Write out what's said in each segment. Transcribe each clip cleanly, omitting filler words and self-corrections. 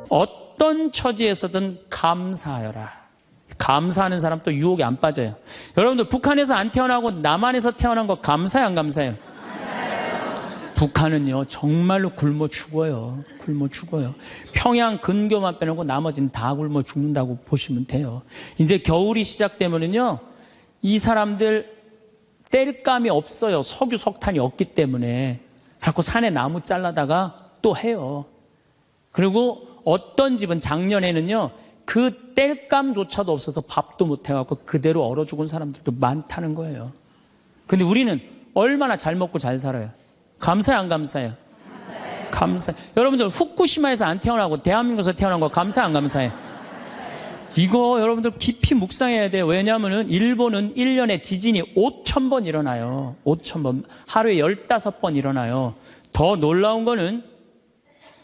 어떤 처지에서든 감사하여라. 감사하는 사람 또 유혹에 안 빠져요. 여러분들 북한에서 안 태어나고 남한에서 태어난 거 감사해요, 안 감사해요? 북한은요 정말로 굶어 죽어요. 굶어 죽어요. 평양 근교만 빼놓고 나머지는 다 굶어 죽는다고 보시면 돼요. 이제 겨울이 시작되면은요 이 사람들 땔감이 없어요. 석유 석탄이 없기 때문에. 자꾸 산에 나무 잘라다가 또 해요. 그리고 어떤 집은 작년에는요 그 땔감조차도 없어서 밥도 못 해갖고 그대로 얼어 죽은 사람들도 많다는 거예요. 근데 우리는 얼마나 잘 먹고 잘 살아요. 감사해요, 안 감사해요? 감사해요. 여러분들 후쿠시마에서 안 태어나고 대한민국에서 태어난 거 감사해, 안 감사해? 이거 여러분들 깊이 묵상해야 돼요. 왜냐하면 일본은 1년에 지진이 5,000번 일어나요. 5,000번. 하루에 15번 일어나요. 더 놀라운 거는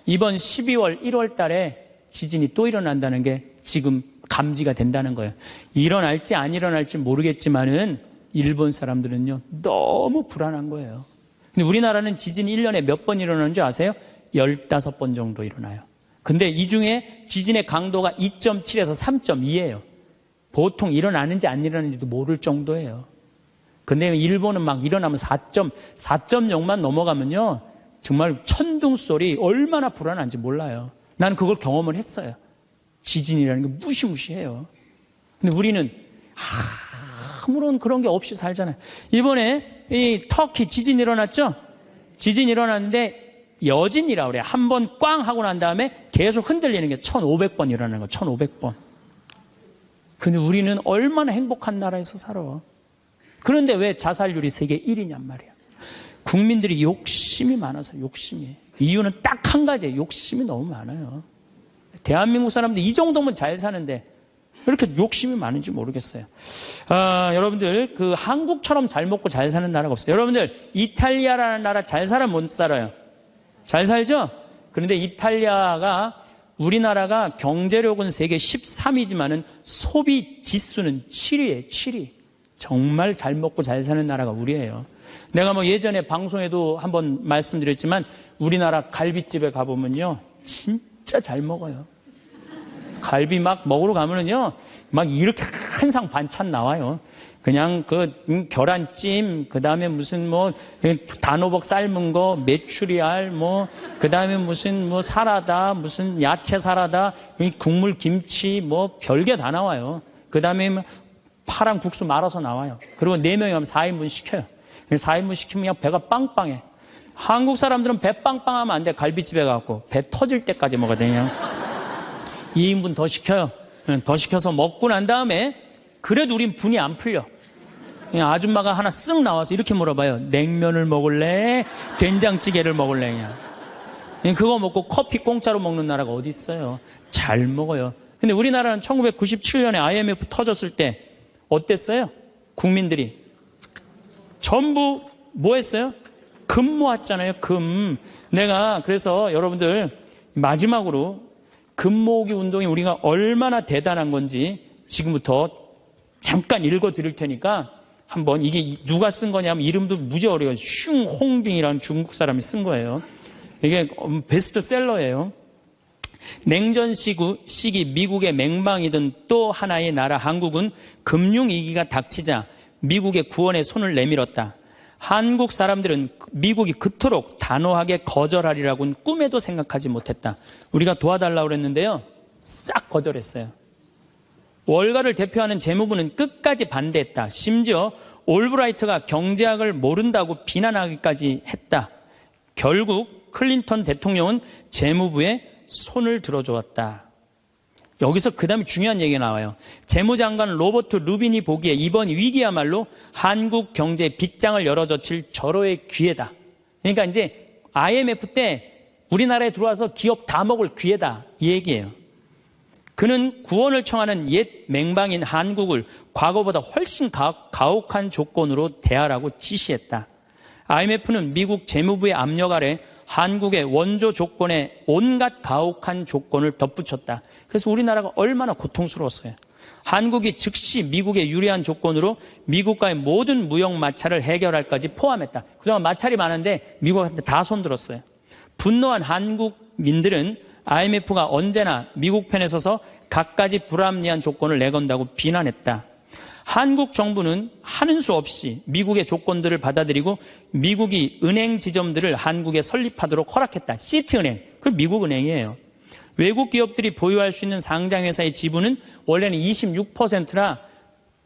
이번 12월, 1월 달에 지진이 또 일어난다는 게 지금 감지가 된다는 거예요. 일어날지 안 일어날지 모르겠지만은 일본 사람들은요 너무 불안한 거예요. 근데 우리나라는 지진이 1년에 몇 번 일어나는지 아세요? 15번 정도 일어나요. 근데 이 중에 지진의 강도가 2.7에서 3.2예요. 보통 일어나는지 안 일어나는지도 모를 정도예요. 근데 일본은 막 일어나면 4.0만 넘어가면요 정말 천둥 소리 얼마나 불안한지 몰라요. 나는 그걸 경험을 했어요. 지진이라는 게 무시무시해요. 근데 우리는 아무런 그런 게 없이 살잖아요. 이번에 이 터키 지진 일어났죠? 지진 일어났는데 여진이라고 그래요. 한 번 꽝 하고 난 다음에 계속 흔들리는 게 1,500번 일어나는 거, 1,500번. 근데 우리는 얼마나 행복한 나라에서 살아. 그런데 왜 자살률이 세계 1위냔 말이야. 국민들이 욕심이 많아서 욕심이. 이유는 딱 한 가지예요. 욕심이 너무 많아요. 대한민국 사람들 이 정도면 잘 사는데 왜 이렇게 욕심이 많은지 모르겠어요. 여러분들 그 한국처럼 잘 먹고 잘 사는 나라가 없어요. 여러분들 이탈리아라는 나라 잘 살아 못 살아요? 잘 살죠? 그런데 이탈리아가 우리나라가 경제력은 세계 13위지만은 소비 지수는 7위예요. 7위. 정말 잘 먹고 잘 사는 나라가 우리예요. 내가 뭐 예전에 방송에도 한번 말씀드렸지만 우리나라 갈비집에 가보면요 진짜 잘 먹어요. 갈비 막 먹으러 가면은요 막 이렇게 한 상 반찬 나와요. 그냥 그 계란찜, 그 다음에 무슨 뭐 단호박 삶은 거, 메추리알, 뭐 그 다음에 무슨 뭐 사라다, 무슨 야채 사라다, 국물 김치, 뭐 별게 다 나와요. 그 다음에 파란 국수 말아서 나와요. 그리고 4명이 하면 4인분 시켜요. 4인분 시키면 그냥 배가 빵빵해. 한국 사람들은 배 빵빵하면 안 돼. 갈비집에 가고 배 터질 때까지 먹어야 되냐. 2인분 더 시켜요. 더 시켜서 먹고 난 다음에 그래도 우린 분이 안 풀려. 그냥 아줌마가 하나 쓱 나와서 이렇게 물어봐요. 냉면을 먹을래? 된장찌개를 먹을래? 그냥 그거 먹고 커피 공짜로 먹는 나라가 어디 있어요. 잘 먹어요. 근데 우리나라는 1997년에 IMF 터졌을 때 어땠어요? 국민들이 전부 뭐 했어요? 금 모았잖아요. 금. 내가 그래서 여러분들 마지막으로 금 모으기 운동이 우리가 얼마나 대단한 건지 지금부터 잠깐 읽어드릴 테니까 한번 이게 누가 쓴 거냐면 이름도 무지 어려워요. 슝홍빙이라는 중국 사람이 쓴 거예요. 이게 베스트셀러예요. 냉전 시기 미국의 맹방이던 또 하나의 나라 한국은 금융위기가 닥치자 미국의 구원에 손을 내밀었다. 한국 사람들은 미국이 그토록 단호하게 거절하리라고는 꿈에도 생각하지 못했다. 우리가 도와달라고 그랬는데요. 싹 거절했어요. 월가를 대표하는 재무부는 끝까지 반대했다. 심지어 올브라이트가 경제학을 모른다고 비난하기까지 했다. 결국 클린턴 대통령은 재무부에 손을 들어주었다. 여기서 그 다음에 중요한 얘기가 나와요. 재무장관 로버트 루빈이 보기에 이번 위기야말로 한국 경제의 빗장을 열어젖힐 절호의 기회다. 그러니까 이제 IMF 때 우리나라에 들어와서 기업 다 먹을 기회다. 이 얘기예요. 그는 구원을 청하는 옛 맹방인 한국을 과거보다 훨씬 가혹한 조건으로 대하라고 지시했다. IMF는 미국 재무부의 압력 아래 한국의 원조 조건에 온갖 가혹한 조건을 덧붙였다. 그래서 우리나라가 얼마나 고통스러웠어요. 한국이 즉시 미국의 유리한 조건으로 미국과의 모든 무역 마찰을 해결할까지 포함했다. 그동안 마찰이 많은데 미국한테 다 손들었어요. 분노한 한국민들은 IMF가 언제나 미국 편에 서서 갖가지 불합리한 조건을 내건다고 비난했다. 한국 정부는 하는 수 없이 미국의 조건들을 받아들이고 미국이 은행 지점들을 한국에 설립하도록 허락했다. 시티은행, 그 미국은행이에요. 외국 기업들이 보유할 수 있는 상장회사의 지분은 원래는 26%라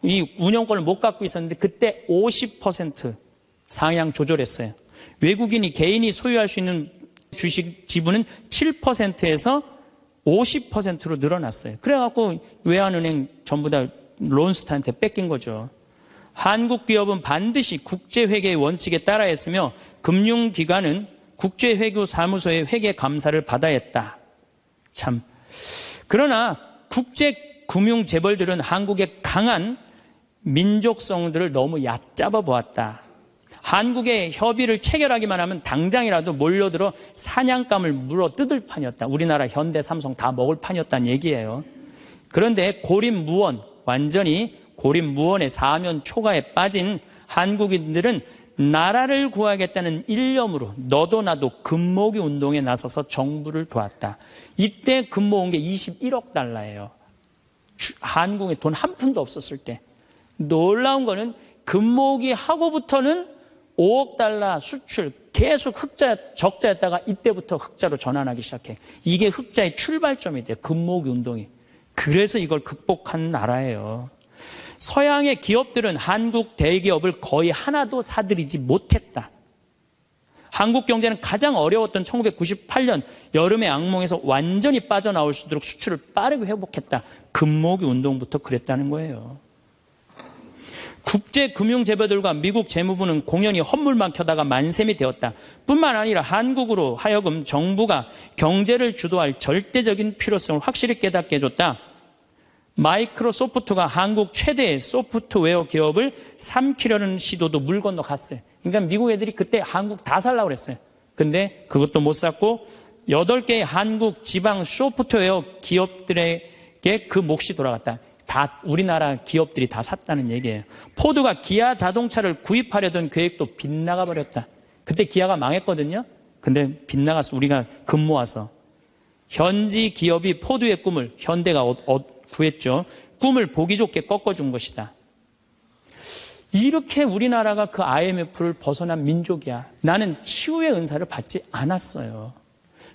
이 운영권을 못 갖고 있었는데 그때 50% 상향 조절했어요. 외국인이 개인이 소유할 수 있는 주식 지분은 7%에서 50%로 늘어났어요. 그래갖고 외환은행 전부 다 론스타한테 뺏긴 거죠. 한국 기업은 반드시 국제회계의 원칙에 따라 했으며 금융기관은 국제회계사무소의 회계 감사를 받아야 했다. 참. 그러나 국제금융재벌들은 한국의 강한 민족성들을 너무 얕잡아 보았다. 한국의 협의를 체결하기만 하면 당장이라도 몰려들어 사냥감을 물어 뜯을 판이었다. 우리나라 현대, 삼성 다 먹을 판이었다는 얘기예요. 그런데 고립무원, 완전히 고립무원의 사면 초가에 빠진 한국인들은 나라를 구하겠다는 일념으로 너도 나도 금모기 운동에 나서서 정부를 도왔다. 이때 금모은 게 21억 달러예요. 한국에 돈 한 푼도 없었을 때. 놀라운 거는 금모기 하고부터는 5억 달러 수출 계속 적자였다가 이때부터 흑자로 전환하기 시작해. 이게 흑자의 출발점이 돼요. 금모기 운동이. 그래서 이걸 극복한 나라예요. 서양의 기업들은 한국 대기업을 거의 하나도 사들이지 못했다. 한국 경제는 가장 어려웠던 1998년 여름의 악몽에서 완전히 빠져나올 수 있도록 수출을 빠르게 회복했다. 금모기 운동부터 그랬다는 거예요. 국제금융재벌들과 미국 재무부는 공연히 헛물만 켜다가 만셈이 되었다. 뿐만 아니라 한국으로 하여금 정부가 경제를 주도할 절대적인 필요성을 확실히 깨닫게 해줬다. 마이크로소프트가 한국 최대의 소프트웨어 기업을 삼키려는 시도도 물 건너 갔어요. 그러니까 미국 애들이 그때 한국 다 살라고 그랬어요. 근데 그것도 못 샀고 8개의 한국 지방 소프트웨어 기업들에게 그 몫이 돌아갔다. 다 우리나라 기업들이 다 샀다는 얘기예요. 포드가 기아 자동차를 구입하려던 계획도 빗나가 버렸다. 그때 기아가 망했거든요. 근데 빗나갔어. 우리가 금 모아서. 현지 기업이 포드의 꿈을 현대가 구했죠. 꿈을 보기 좋게 꺾어준 것이다. 이렇게 우리나라가 그 IMF를 벗어난 민족이야. 나는 치유의 은사를 받지 않았어요.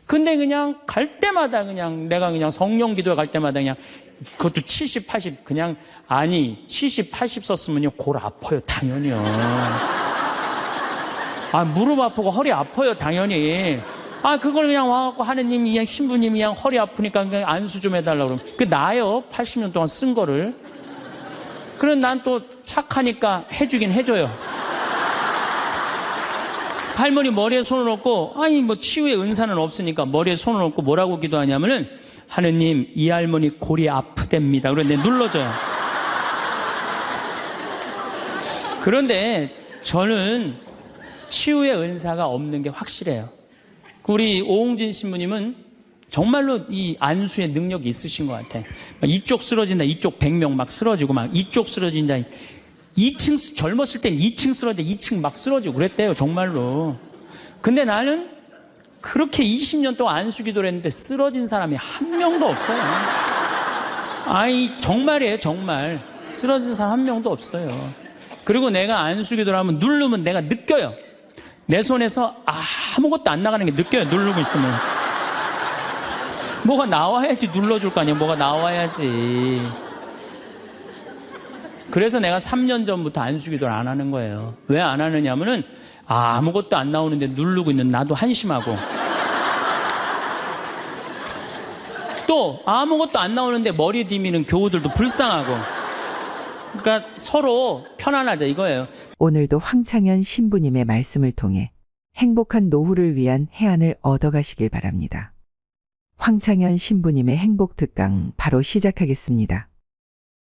근데 그냥 갈 때마다 그냥 내가 그냥 성령 기도에 갈 때마다 그냥 그것도 70, 80 그냥 아니 70, 80 썼으면요 골 아파요 당연히요. 아 무릎 아프고 허리 아파요 당연히. 아 그걸 그냥 와갖고 하느님이 그냥 신부님이 그냥 허리 아프니까 그냥 안수 좀 해달라고 그러면 그 나요 80년 동안 쓴 거를. 그럼 난 또 착하니까 해주긴 해줘요. 할머니 머리에 손을 얹고 아니 뭐 치유의 은사는 없으니까 머리에 손을 얹고 뭐라고 기도하냐면은 하느님 이 할머니 골이 아프답니다. 그런데 눌러줘요. 그런데 저는 치유의 은사가 없는 게 확실해요. 우리 오홍진 신부님은 정말로 이 안수의 능력이 있으신 것 같아. 이쪽 쓰러진다, 이쪽 100명 막 쓰러지고 막 이쪽 쓰러진다. 2층 젊었을 땐 2층 쓰러져 2층 막 쓰러지고 그랬대요 정말로. 근데 나는 그렇게 20년 동안 안수 기도를 했는데 쓰러진 사람이 한 명도 없어요. 아이 정말이에요 정말. 쓰러진 사람 한 명도 없어요. 그리고 내가 안수 기도를 하면 누르면 내가 느껴요. 내 손에서 아무것도 안 나가는 게 느껴요. 누르고 있으면. 뭐가 나와야지 눌러줄 거 아니에요. 뭐가 나와야지. 그래서 내가 3년 전부터 안수기도를 안 하는 거예요. 왜 안 하느냐면은 아무것도 안 나오는데 누르고 있는 나도 한심하고 또 아무것도 안 나오는데 머리 디미는 교우들도 불쌍하고 그러니까 서로 편안하자 이거예요. 오늘도 황창현 신부님의 말씀을 통해 행복한 노후를 위한 해안을 얻어가시길 바랍니다. 황창현 신부님의 행복 특강 바로 시작하겠습니다.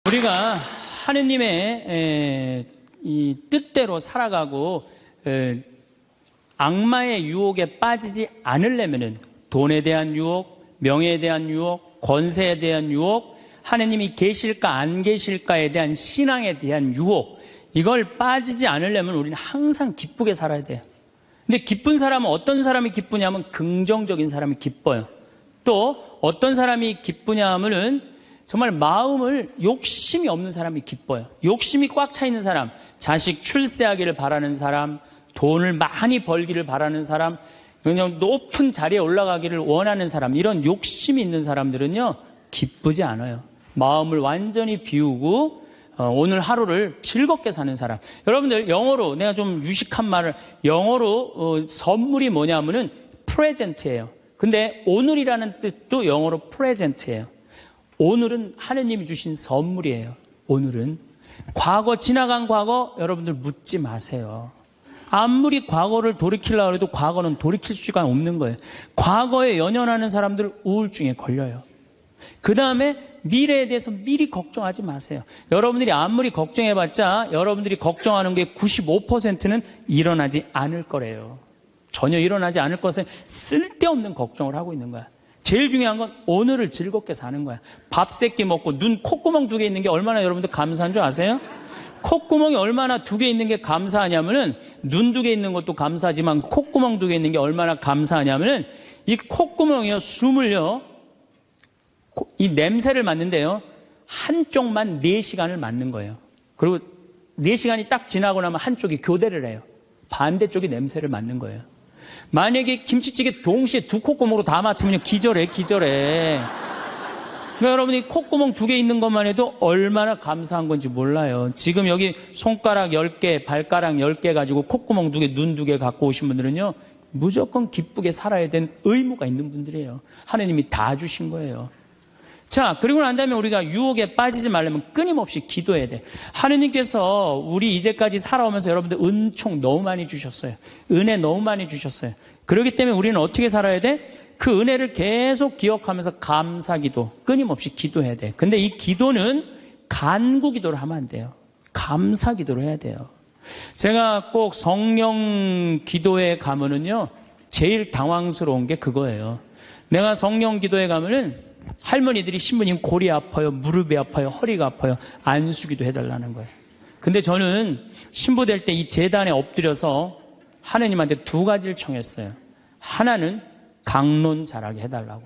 우리가 하느님의 이 뜻대로 살아가고 악마의 유혹에 빠지지 않으려면은 돈에 대한 유혹, 명예에 대한 유혹, 권세에 대한 유혹, 하느님이 계실까 안 계실까에 대한 신앙에 대한 유혹, 이걸 빠지지 않으려면 우리는 항상 기쁘게 살아야 돼요. 근데 기쁜 사람은 어떤 사람이 기쁘냐면 긍정적인 사람이 기뻐요. 또 어떤 사람이 기쁘냐 하면은 정말 마음을 욕심이 없는 사람이 기뻐요. 욕심이 꽉 차 있는 사람, 자식 출세하기를 바라는 사람, 돈을 많이 벌기를 바라는 사람, 그냥 높은 자리에 올라가기를 원하는 사람, 이런 욕심이 있는 사람들은요, 기쁘지 않아요. 마음을 완전히 비우고 오늘 하루를 즐겁게 사는 사람. 여러분들 영어로 내가 좀 유식한 말을 영어로 선물이 뭐냐면은 프레젠트예요. 근데 오늘이라는 뜻도 영어로 프레젠트예요. 오늘은 하느님이 주신 선물이에요. 오늘은 과거 지나간 과거 여러분들 묻지 마세요. 아무리 과거를 돌이키려고 해도 과거는 돌이킬 수가 없는 거예요. 과거에 연연하는 사람들 우울증에 걸려요. 그 다음에 미래에 대해서 미리 걱정하지 마세요. 여러분들이 아무리 걱정해봤자 여러분들이 걱정하는 게 95%는 일어나지 않을 거래요. 전혀 일어나지 않을 것에 쓸데없는 걱정을 하고 있는 거야. 제일 중요한 건 오늘을 즐겁게 사는 거야. 밥 3끼 먹고 눈 콧구멍 2개 있는 게 얼마나 여러분들 감사한 줄 아세요? 콧구멍이 얼마나 2개 있는 게 감사하냐면은 눈 2개 있는 것도 감사하지만 콧구멍 2개 있는 게 얼마나 감사하냐면은 이 콧구멍이요, 숨을요, 이 냄새를 맡는데요, 한쪽만 4시간을 맡는 거예요. 그리고 4시간이 딱 지나고 나면 한쪽이 교대를 해요. 반대쪽이 냄새를 맡는 거예요. 만약에 김치찌개 동시에 2 콧구멍으로 다 맡으면 기절해. 그러니까 여러분이 콧구멍 2개 있는 것만 해도 얼마나 감사한 건지 몰라요. 지금 여기 손가락 10개, 발가락 10개 가지고 콧구멍 2개, 눈 2개 갖고 오신 분들은요, 무조건 기쁘게 살아야 되는 의무가 있는 분들이에요. 하나님이 다 주신 거예요. 자, 그리고 난 다음에 우리가 유혹에 빠지지 말려면 끊임없이 기도해야 돼. 하느님께서 우리 이제까지 살아오면서 여러분들 은총 너무 많이 주셨어요. 은혜 너무 많이 주셨어요. 그렇기 때문에 우리는 어떻게 살아야 돼? 그 은혜를 계속 기억하면서 감사기도, 끊임없이 기도해야 돼. 근데 이 기도는 간구 기도를 하면 안 돼요. 감사 기도를 해야 돼요. 제가 꼭 성령 기도에 가면은요, 제일 당황스러운 게 그거예요. 내가 성령 기도에 가면은 할머니들이 신부님 골이 아파요, 무릎이 아파요, 허리가 아파요, 안수기도 해달라는 거예요. 근데 저는 신부 될 때 이 제단에 엎드려서 하나님한테 2가지를 청했어요. 하나는 강론 잘하게 해달라고.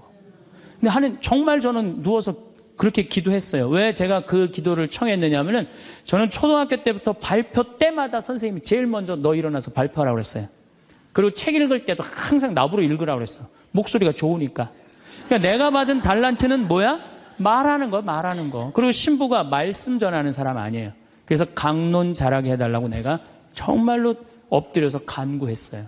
근데 정말 저는 누워서 그렇게 기도했어요. 왜 제가 그 기도를 청했느냐 하면은 저는 초등학교 때부터 발표 때마다 선생님이 제일 먼저 너 일어나서 발표하라고 그랬어요. 그리고 책 읽을 때도 항상 나보러 읽으라고 그랬어. 목소리가 좋으니까. 그러니까 내가 받은 달란트는 뭐야? 말하는 거. 그리고 신부가 말씀 전하는 사람 아니에요. 그래서 강론 잘하게 해달라고 내가 정말로 엎드려서 간구했어요.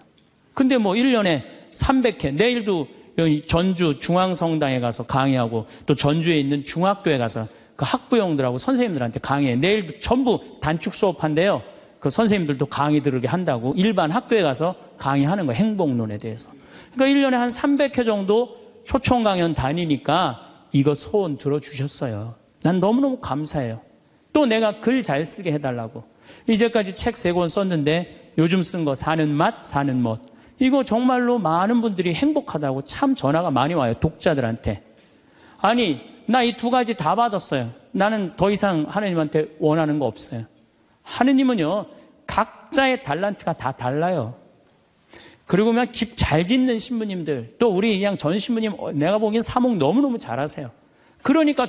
근데 뭐 1년에 300회, 내일도 여기 전주 중앙성당에 가서 강의하고 또 전주에 있는 중학교에 가서 그 학부형들하고 선생님들한테 강의해. 내일도 전부 단축 수업한대요. 그 선생님들도 강의 들으게 한다고 일반 학교에 가서 강의하는 거예요. 행복론에 대해서. 그러니까 1년에 한 300회 정도 초청 강연 다니니까 이거 소원 들어주셨어요. 난 너무너무 감사해요. 또 내가 글 잘 쓰게 해달라고. 이제까지 책 3권 썼는데 요즘 쓴 거 사는 맛, 사는 멋. 이거 정말로 많은 분들이 행복하다고 참 전화가 많이 와요. 독자들한테. 아니, 나 이 2가지 다 받았어요. 나는 더 이상 하나님한테 원하는 거 없어요. 하느님은요, 각자의 달란트가 다 달라요. 그리고 그냥 집 잘 짓는 신부님들, 또 우리 그냥 전 신부님, 내가 보기엔 사목 너무너무 잘하세요. 그러니까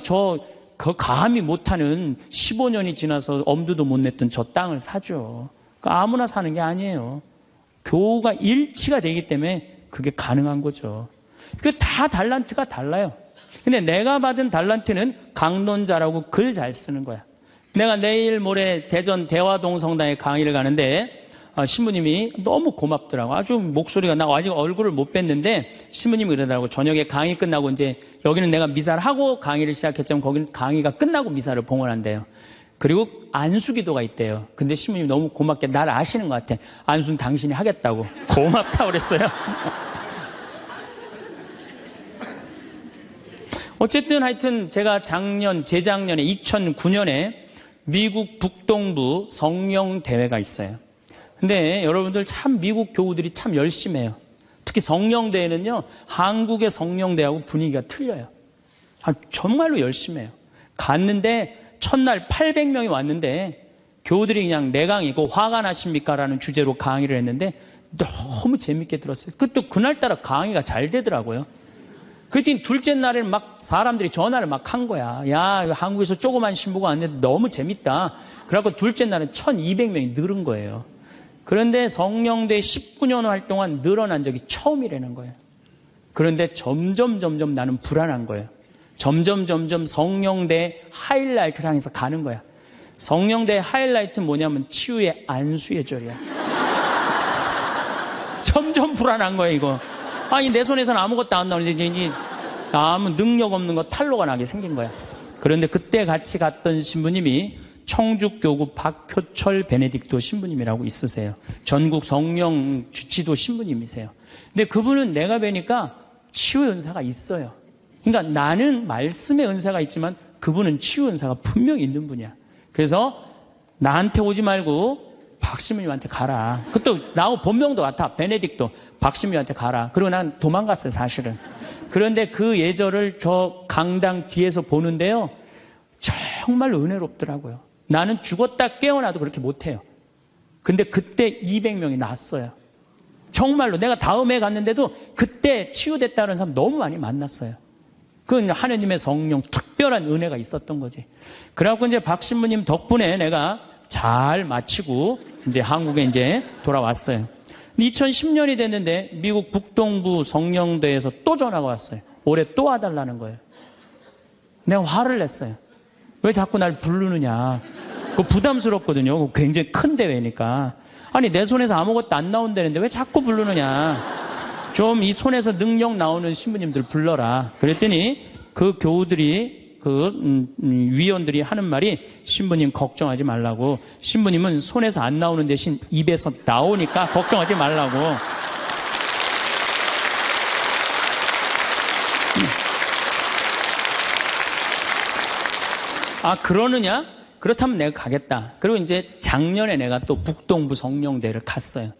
그 감히 못하는 15년이 지나서 엄두도 못 냈던 저 땅을 사죠. 그러니까 아무나 사는 게 아니에요. 교우가 일치가 되기 때문에 그게 가능한 거죠. 그 다 달란트가 달라요. 근데 내가 받은 달란트는 강론 잘하고 글 잘 쓰는 거야. 내가 내일 모레 대전 대화동 성당에 강의를 가는데 신부님이 너무 고맙더라고. 아주 목소리가, 나 아직 얼굴을 못 뵀는데 신부님이 그러더라고. 저녁에 강의 끝나고 이제 여기는 내가 미사를 하고 강의를 시작했지만 거기는 강의가 끝나고 미사를 봉헌한대요. 그리고 안수기도가 있대요. 근데 신부님이 너무 고맙게 날 아시는 것 같아. 안수는 당신이 하겠다고. 고맙다고 그랬어요. 어쨌든 하여튼 제가 재작년에 2009년에 미국 북동부 성령대회가 있어요. 근데 여러분들 참 미국 교우들이 참 열심히 해요. 특히 성령대회는요, 한국의 성령대회하고 분위기가 틀려요. 정말로 열심히 해요. 갔는데 첫날 800명이 왔는데 교우들이 그냥 내 강의고 화가 나십니까? 라는 주제로 강의를 했는데 너무 재밌게 들었어요. 또 그날따라 강의가 잘 되더라고요. 그랬더니 둘째 날에는 막 사람들이 전화를 막 한 거야. 야, 한국에서 조그만 신부가 왔는데 너무 재밌다. 그래갖고 둘째 날은 1200명이 늘은 거예요. 그런데 성령대 19년 활동한 늘어난 적이 처음이라는 거예요. 그런데 점점 나는 불안한 거예요. 점점 성령대 하이라이트를 향해서 가는 거야. 성령대 하이라이트는 뭐냐면 치유의 안수의 절이야. 점점 불안한 거야, 이거. 아니, 내 손에서는 아무것도 안 나오는데 이제 아무 능력 없는 거 탈로가 나게 생긴 거야. 그런데 그때 같이 갔던 신부님이 청주교구 박효철 베네딕토 신부님이라고 있으세요. 전국 성령 주치도 신부님이세요. 근데 그분은 내가 뵈니까 치유 은사가 있어요. 그러니까 나는 말씀의 은사가 있지만 그분은 치유 은사가 분명히 있는 분이야. 그래서 나한테 오지 말고 박신부님한테 가라. 그것도 나하고 본명도 같아. 베네딕토. 박신부님한테 가라. 그리고 난 도망갔어요, 사실은. 그런데 그 예절을 저 강당 뒤에서 보는데요. 정말 은혜롭더라고요. 나는 죽었다 깨어나도 그렇게 못해요. 근데 그때 200명이 났어요. 정말로 내가 다음에 갔는데도 그때 치유됐다는 사람 너무 많이 만났어요. 그건 하느님의 성령 특별한 은혜가 있었던 거지. 그래갖고 이제 박 신부님 덕분에 내가 잘 마치고 이제 한국에 이제 돌아왔어요. 2010년이 됐는데 미국 북동부 성령대에서 또 전화가 왔어요. 올해 또 와달라는 거예요. 내가 화를 냈어요. 왜 자꾸 날 부르느냐. 그거 부담스럽거든요. 굉장히 큰 대회니까. 아니, 내 손에서 아무것도 안 나온다는데 왜 자꾸 부르느냐. 좀 이 손에서 능력 나오는 신부님들 불러라. 그랬더니 그 교우들이 위원들이 하는 말이 신부님 걱정하지 말라고. 신부님은 손에서 안 나오는 대신 입에서 나오니까 걱정하지 말라고. 아, 그러느냐? 그렇다면 내가 가겠다. 그리고 이제 작년에 내가 또 북동부 성령대를 갔어요.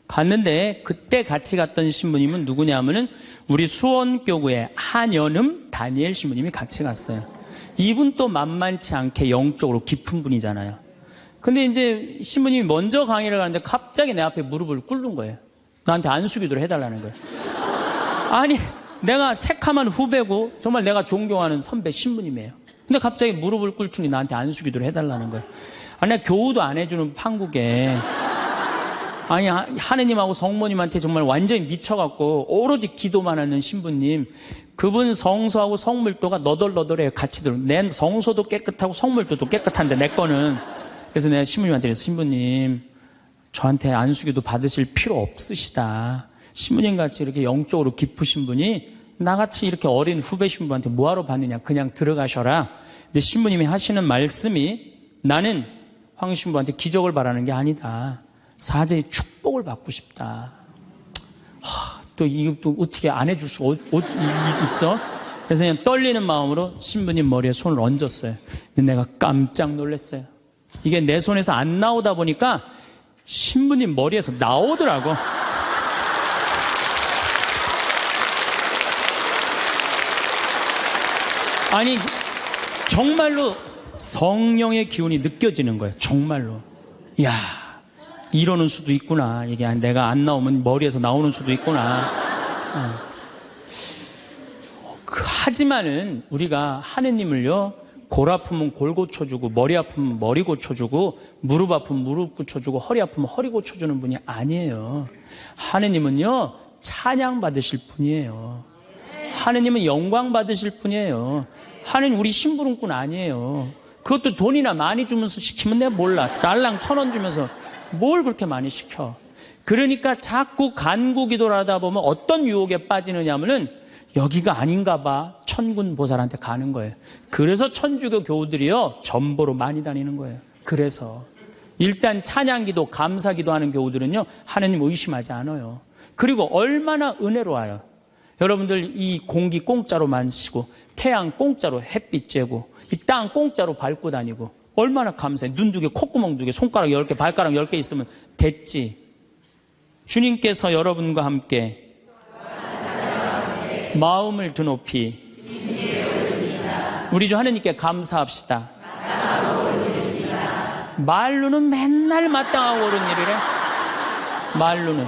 갔는데 그때 같이 갔던 신부님은 누구냐면은 우리 수원교구의 한연음 다니엘 신부님이 같이 갔어요. 이분 또 만만치 않게 영적으로 깊은 분이잖아요. 근데 이제 신부님이 먼저 강의를 가는데 갑자기 내 앞에 무릎을 꿇는 거예요. 나한테 안수기도를 해달라는 거예요. 아니, 내가 새카만 후배고 정말 내가 존경하는 선배 신부님이에요. 근데 갑자기 무릎을 꿇더니 나한테 안수기도를 해달라는 거예요. 아니, 내가 교우도 안 해주는 판국에 아니, 하느님하고 성모님한테 정말 완전히 미쳐갖고 오로지 기도만 하는 신부님, 그분 성소하고 성물도가 너덜너덜해요. 같이 들어. 내 성소도 깨끗하고 성물도도 깨끗한데 내 거는. 그래서 내가 신부님한테 그래서 신부님, 저한테 안수기도 받으실 필요 없으시다. 신부님같이 이렇게 영적으로 깊으신 분이 나같이 이렇게 어린 후배 신부한테 뭐하러 받느냐. 그냥 들어가셔라. 근데 신부님이 하시는 말씀이 나는 황 신부한테 기적을 바라는 게 아니다. 사제의 축복을 받고 싶다. 또 이것도 어떻게 안 해줄 수가 있어? 그래서 그냥 떨리는 마음으로 신부님 머리에 손을 얹었어요. 근데 내가 깜짝 놀랐어요. 이게 내 손에서 안 나오다 보니까 신부님 머리에서 나오더라고. 아니, 정말로 성령의 기운이 느껴지는 거예요. 정말로. 이야, 이러는 수도 있구나. 이게 내가 안 나오면 머리에서 나오는 수도 있구나. 하지만은 우리가 하느님을요, 골 아프면 골 고쳐주고, 머리 아프면 머리 고쳐주고, 무릎 아프면 무릎 고쳐주고, 허리 아프면 허리 고쳐주는 분이 아니에요. 하느님은요, 찬양 받으실 분이에요. 하느님은 영광 받으실 분이에요. 하느님 우리 심부름꾼 아니에요. 그것도 돈이나 많이 주면서 시키면 내가 몰라. 달랑 1,000원 주면서 뭘 그렇게 많이 시켜. 그러니까 자꾸 간구 기도를 하다 보면 어떤 유혹에 빠지느냐 하면은 여기가 아닌가 봐. 천군 보살한테 가는 거예요. 그래서 천주교 교우들이요, 전보로 많이 다니는 거예요. 그래서 일단 찬양기도 감사기도 하는 교우들은요, 하느님 의심하지 않아요. 그리고 얼마나 은혜로워요. 여러분들 이 공기 공짜로 마시고, 태양 공짜로 햇빛 쬐고, 이 땅 공짜로 밟고 다니고, 얼마나 감사해. 눈 2개, 콧구멍 2개, 손가락 10개, 발가락 10개 있으면 됐지. 주님께서 여러분과 함께 마음을 드높이 우리 주 하느님께 감사합시다. 말로는 맨날 마땅하고 옳은 일이래. 말로는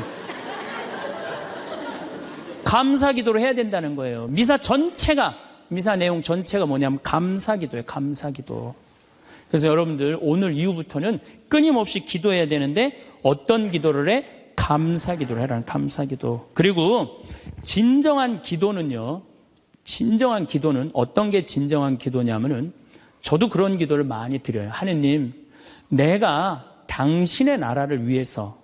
감사 기도를 해야 된다는 거예요. 미사 내용 전체가 뭐냐면 감사 기도예요. 감사 기도. 그래서 여러분들 오늘 이후부터는 끊임없이 기도해야 되는데 어떤 기도를 해? 감사 기도를 해라는 감사 기도. 그리고 진정한 기도는 어떤 게 진정한 기도냐면은 저도 그런 기도를 많이 드려요. 하느님, 내가 당신의 나라를 위해서,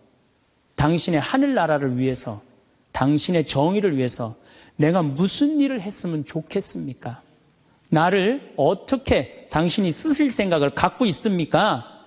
당신의 하늘나라를 위해서, 당신의 정의를 위해서 내가 무슨 일을 했으면 좋겠습니까? 나를 어떻게 당신이 쓰실 생각을 갖고 있습니까?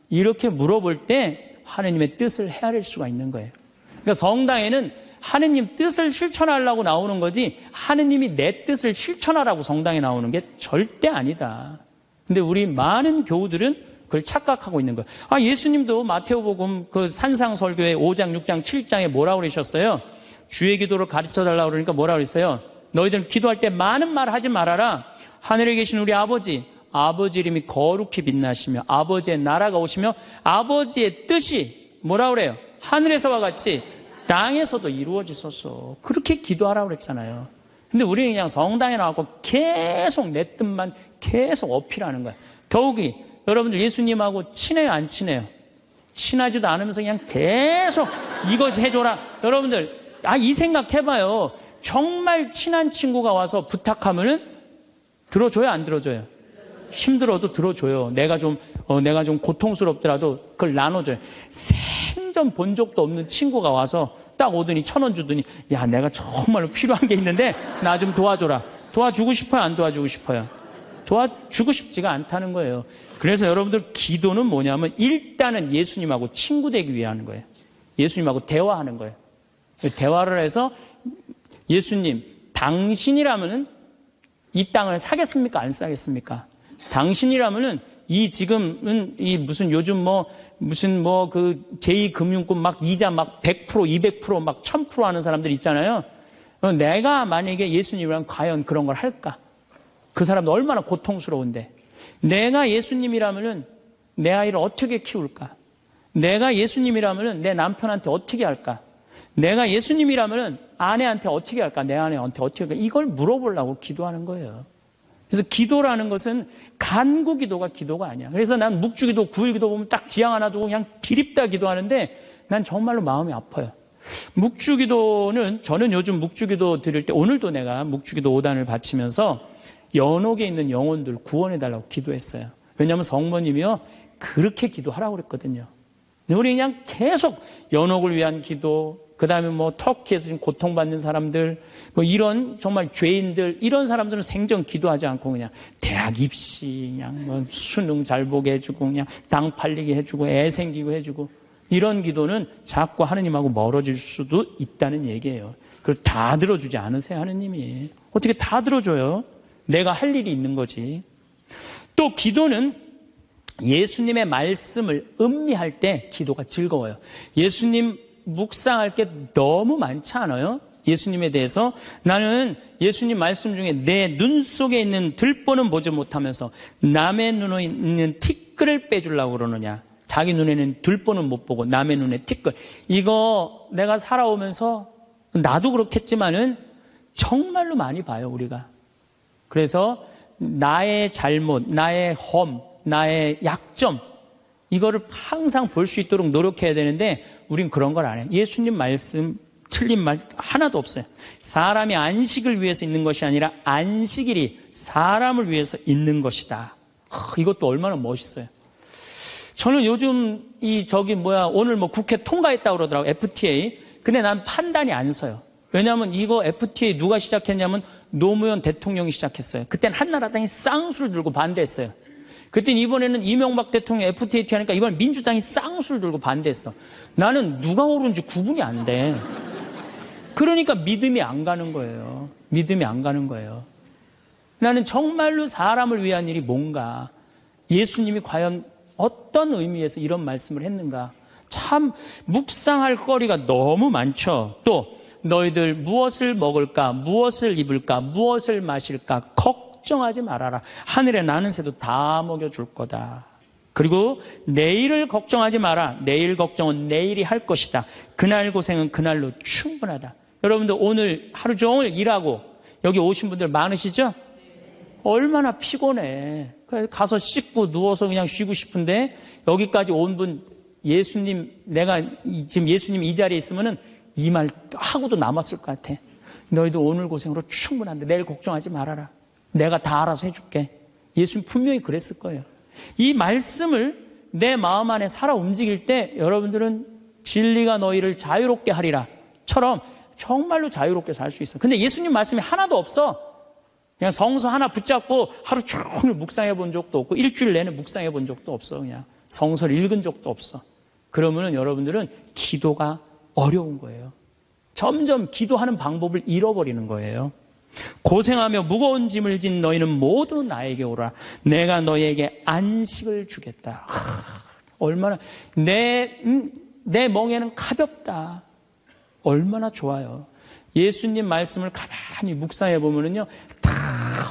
이렇게 물어볼 때 하느님의 뜻을 헤아릴 수가 있는 거예요. 그러니까 성당에는 하느님 뜻을 실천하려고 나오는 거지 하느님이 내 뜻을 실천하라고 성당에 나오는 게 절대 아니다. 근데 우리 많은 교우들은 그걸 착각하고 있는 거예요. 예수님도 마태오복음 그 산상설교의 5장, 6장, 7장에 뭐라고 그러셨어요? 주의 기도를 가르쳐달라고 그러니까 뭐라고 그랬어요? 너희들 기도할 때 많은 말 하지 말아라. 하늘에 계신 우리 아버지 이름이 거룩히 빛나시며 아버지의 나라가 오시며 아버지의 뜻이 뭐라고 그래요? 하늘에서와 같이 땅에서도 이루어지소서. 그렇게 기도하라고 그랬잖아요. 근데 우리는 그냥 성당에 나와서 계속 내 뜻만 계속 어필하는 거야. 더욱이 여러분들 예수님하고 친해요, 안 친해요? 친하지도 않으면서 그냥 계속 이것이 해줘라. 여러분들, 이 생각 해봐요. 정말 친한 친구가 와서 부탁하면은 들어줘요, 안 들어줘요? 힘들어도 들어줘요. 내가 좀 고통스럽더라도 그걸 나눠줘요. 생전 본 적도 없는 친구가 와서 딱 오더니 1,000원 주더니, 야, 내가 정말로 필요한 게 있는데 나 좀 도와줘라. 도와주고 싶어요, 안 도와주고 싶어요? 도와주고 싶지가 않다는 거예요. 그래서 여러분들 기도는 뭐냐면 일단은 예수님하고 친구 되기 위해 하는 거예요. 예수님하고 대화하는 거예요. 대화를 해서 예수님, 당신이라면은 이 땅을 사겠습니까? 안 사겠습니까? 당신이라면은 지금은 무슨 요즘 그 제2금융권 막 이자 막 100%, 200%, 막 1000% 하는 사람들 있잖아요. 내가 만약에 예수님이라면 과연 그런 걸 할까? 그 사람도 얼마나 고통스러운데. 내가 예수님이라면은 내 아이를 어떻게 키울까? 내가 예수님이라면은 내 남편한테 어떻게 할까? 내가 예수님이라면은 아내한테 어떻게 할까? 내 아내한테 어떻게 할까? 이걸 물어보려고 기도하는 거예요. 그래서 기도라는 것은 간구 기도가 기도가 아니야. 그래서 난 묵주기도, 구일기도 보면 딱 지향 하나 두고 그냥 기립다 기도하는데 난 정말로 마음이 아파요. 묵주기도는 저는 요즘 묵주기도 드릴 때 오늘도 내가 묵주기도 5단을 바치면서 연옥에 있는 영혼들 구원해달라고 기도했어요. 왜냐하면 성모님이요 그렇게 기도하라고 그랬거든요. 우리 그냥 계속 연옥을 위한 기도, 그 다음에 터키에서 지금 고통받는 사람들, 이런 정말 죄인들, 이런 사람들은 생전 기도하지 않고 그냥 대학 입시, 그냥 수능 잘 보게 해주고, 그냥 당 팔리게 해주고, 애 생기고 해주고, 이런 기도는 자꾸 하느님하고 멀어질 수도 있다는 얘기예요. 그걸 다 들어주지 않으세요, 하느님이. 어떻게 다 들어줘요? 내가 할 일이 있는 거지. 또 기도는 예수님의 말씀을 음미할 때 기도가 즐거워요. 예수님 묵상할 게 너무 많지 않아요? 예수님에 대해서 나는 예수님 말씀 중에 내 눈 속에 있는 들보는 보지 못하면서 남의 눈에 있는 티끌을 빼주려고 그러느냐. 자기 눈에는 들보는 못 보고 남의 눈에 티끌. 이거 내가 살아오면서 나도 그렇겠지만은 정말로 많이 봐요, 우리가. 그래서 나의 잘못, 나의 험, 나의 약점, 이거를 항상 볼 수 있도록 노력해야 되는데 우린 그런 걸 안 해요. 예수님 말씀 틀린 말 하나도 없어요. 사람이 안식을 위해서 있는 것이 아니라 안식일이 사람을 위해서 있는 것이다. 이것도 얼마나 멋있어요. 저는 요즘 오늘 국회 통과했다고 그러더라고요. FTA. 근데 난 판단이 안 서요. 왜냐하면 이거 FTA 누가 시작했냐면 노무현 대통령이 시작했어요. 그때는 한나라당이 쌍수를 들고 반대했어요. 그때는 이번에는 이명박 대통령 FTA 하니까 이번 민주당이 쌍수를 들고 반대했어. 나는 누가 옳은지 구분이 안 돼. 그러니까 믿음이 안 가는 거예요. 믿음이 안 가는 거예요. 나는 정말로 사람을 위한 일이 뭔가, 예수님이 과연 어떤 의미에서 이런 말씀을 했는가. 참 묵상할 거리가 너무 많죠. 또 너희들 무엇을 먹을까, 무엇을 입을까, 무엇을 마실까 걱정하지 말아라. 하늘에 나는 새도 다 먹여줄 거다. 그리고 내일을 걱정하지 마라. 내일 걱정은 내일이 할 것이다. 그날 고생은 그날로 충분하다. 여러분들 오늘 하루 종일 일하고 여기 오신 분들 많으시죠? 얼마나 피곤해. 가서 씻고 누워서 그냥 쉬고 싶은데 여기까지 온 분 예수님, 내가 지금 예수님 이 자리에 있으면은 이 말 하고도 남았을 것 같아. 너희도 오늘 고생으로 충분한데 내일 걱정하지 말아라. 내가 다 알아서 해줄게. 예수님 분명히 그랬을 거예요. 이 말씀을 내 마음 안에 살아 움직일 때 여러분들은 진리가 너희를 자유롭게 하리라 처럼 정말로 자유롭게 살 수 있어. 근데 예수님 말씀이 하나도 없어. 그냥 성서 하나 붙잡고 하루 종일 묵상해 본 적도 없고 일주일 내내 묵상해 본 적도 없어. 그냥 성서를 읽은 적도 없어. 그러면은 여러분들은 기도가 어려운 거예요. 점점 기도하는 방법을 잃어버리는 거예요. 고생하며 무거운 짐을 진 너희는 모두 나에게 오라. 내가 너희에게 안식을 주겠다. 얼마나 내 멍에는 가볍다. 얼마나 좋아요. 예수님 말씀을 가만히 묵상해 보면은요, 다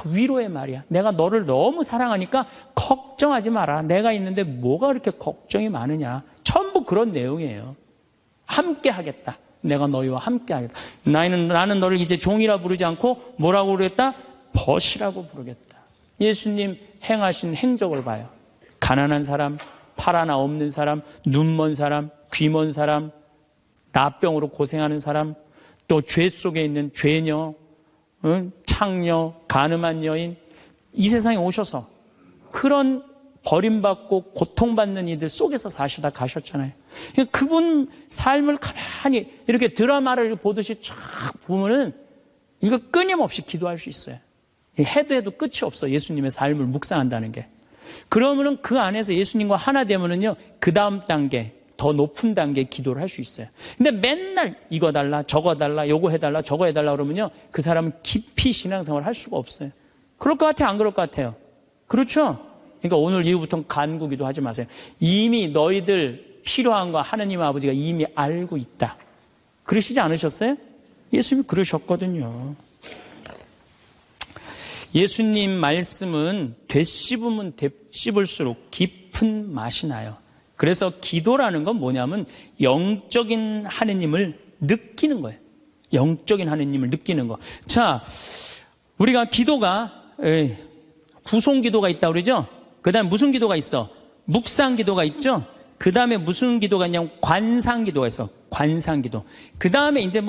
위로의 말이야. 내가 너를 너무 사랑하니까 걱정하지 마라. 내가 있는데 뭐가 그렇게 걱정이 많으냐. 전부 그런 내용이에요. 함께 하겠다. 내가 너희와 함께 하겠다. 나는 너를 이제 종이라 부르지 않고 뭐라고 그랬다? 벗이라고 부르겠다. 예수님 행하신 행적을 봐요. 가난한 사람, 팔 하나 없는 사람, 눈 먼 사람, 귀 먼 사람, 나병으로 고생하는 사람, 또 죄 속에 있는 죄녀, 창녀, 가늠한 여인, 이 세상에 오셔서 그런 버림받고 고통받는 이들 속에서 사시다 가셨잖아요. 그분 삶을 가만히 이렇게 드라마를 보듯이 쫙 보면은 이거 끊임없이 기도할 수 있어요. 해도 끝이 없어. 예수님의 삶을 묵상한다는 게. 그러면은 그 안에서 예수님과 하나 되면은요, 그 다음 단계, 더 높은 단계의 기도를 할 수 있어요. 근데 맨날 이거 달라, 저거 달라, 요거 해달라, 저거 해달라 그러면요, 그 사람은 깊이 신앙생활을 할 수가 없어요. 그럴 것 같아요? 안 그럴 것 같아요? 그렇죠? 그러니까 오늘 이후부터는 간구기도 하지 마세요. 이미 너희들 필요한 거 하느님 아버지가 이미 알고 있다. 그러시지 않으셨어요? 예수님이 그러셨거든요. 예수님 말씀은 되씹으면 되씹을수록 깊은 맛이 나요. 그래서 기도라는 건 뭐냐면 영적인 하느님을 느끼는 거예요. 영적인 하느님을 느끼는 거. 자, 우리가 기도가 구송 기도가 있다고 그러죠? 그 다음에 무슨 기도가 있어? 묵상 기도가 있죠? 그 다음에 무슨 기도가 있냐면 관상 기도가 있어. 관상 기도. 그 다음에 이제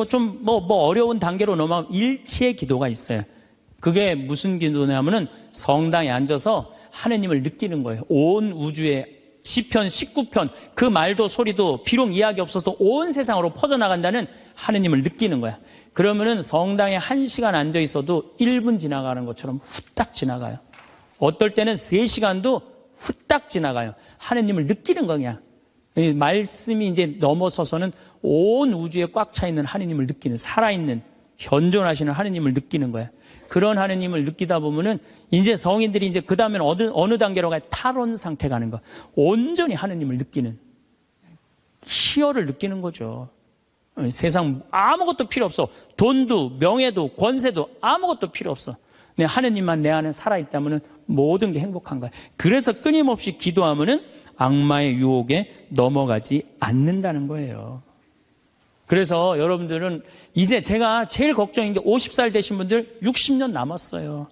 어려운 단계로 넘어가면 일치의 기도가 있어요. 그게 무슨 기도냐면은 성당에 앉아서 하느님을 느끼는 거예요. 온 우주에 시편 19편 그 말도 소리도 비록 이야기 없어도 온 세상으로 퍼져나간다는 하느님을 느끼는 거야. 그러면은 성당에 1시간 앉아 있어도 1분 지나가는 것처럼 후딱 지나가요. 어떨 때는 3시간도 후딱 지나가요. 하느님을 느끼는 거냐. 말씀이 이제 넘어서서는 온 우주에 꽉 차 있는 하느님을 느끼는, 살아있는 현존하시는 하느님을 느끼는 거야. 그런 하느님을 느끼다 보면은 이제 성인들이 이제 그 다음에는 어느 단계로 가요? 탈원 상태 가는 거. 온전히 하느님을 느끼는, 희열을 느끼는 거죠. 세상 아무것도 필요 없어. 돈도 명예도 권세도 아무것도 필요 없어. 내 하느님만 내 안에 살아있다면 모든 게 행복한 거야. 그래서 끊임없이 기도하면은 악마의 유혹에 넘어가지 않는다는 거예요. 그래서 여러분들은 이제 제가 제일 걱정인 게 50살 되신 분들 60년 남았어요.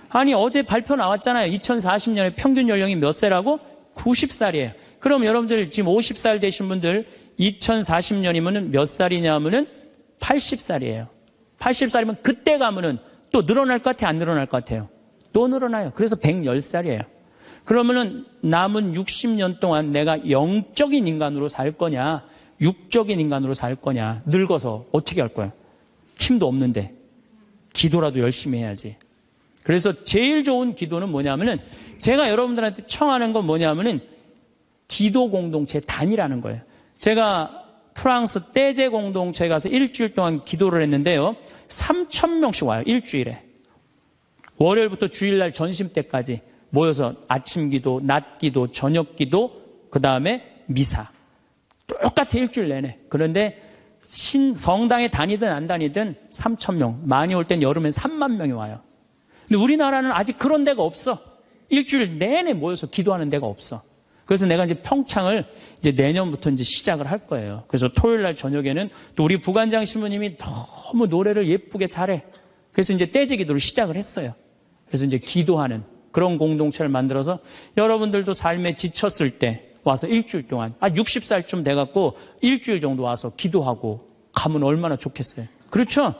아니 어제 발표 나왔잖아요. 2040년에 평균 연령이 몇 세라고? 90살이에요. 그럼 여러분들 지금 50살 되신 분들 2040년이면 몇 살이냐 하면은 80살이에요. 80살이면 그때 가면은 또 늘어날 것 같아요? 안 늘어날 것 같아요? 또 늘어나요. 그래서 110살이에요. 그러면은 남은 60년 동안 내가 영적인 인간으로 살 거냐, 육적인 인간으로 살 거냐, 늙어서 어떻게 할 거야? 힘도 없는데 기도라도 열심히 해야지. 그래서 제일 좋은 기도는 뭐냐면은 제가 여러분들한테 청하는 건 뭐냐면은 기도 공동체 단위라는 거예요. 제가 프랑스 떼제 공동체에 가서 일주일 동안 기도를 했는데요. 3,000명씩 와요. 일주일에. 월요일부터 주일날 전심 때까지 모여서 아침 기도, 낮 기도, 저녁 기도, 그 다음에 미사. 똑같아 일주일 내내. 그런데 성당에 다니든 안 다니든 3,000명. 많이 올 땐 여름엔 3만 명이 와요. 근데 우리나라는 아직 그런 데가 없어. 일주일 내내 모여서 기도하는 데가 없어. 그래서 내가 이제 평창을 이제 내년부터 이제 시작을 할 거예요. 그래서 토요일 날 저녁에는 또 우리 부관장 신부님이 너무 노래를 예쁘게 잘해. 그래서 이제 떼제 기도를 시작을 했어요. 그래서 이제 기도하는 그런 공동체를 만들어서 여러분들도 삶에 지쳤을 때 와서 일주일 동안, 60살쯤 돼갖고 일주일 정도 와서 기도하고 가면 얼마나 좋겠어요. 그렇죠?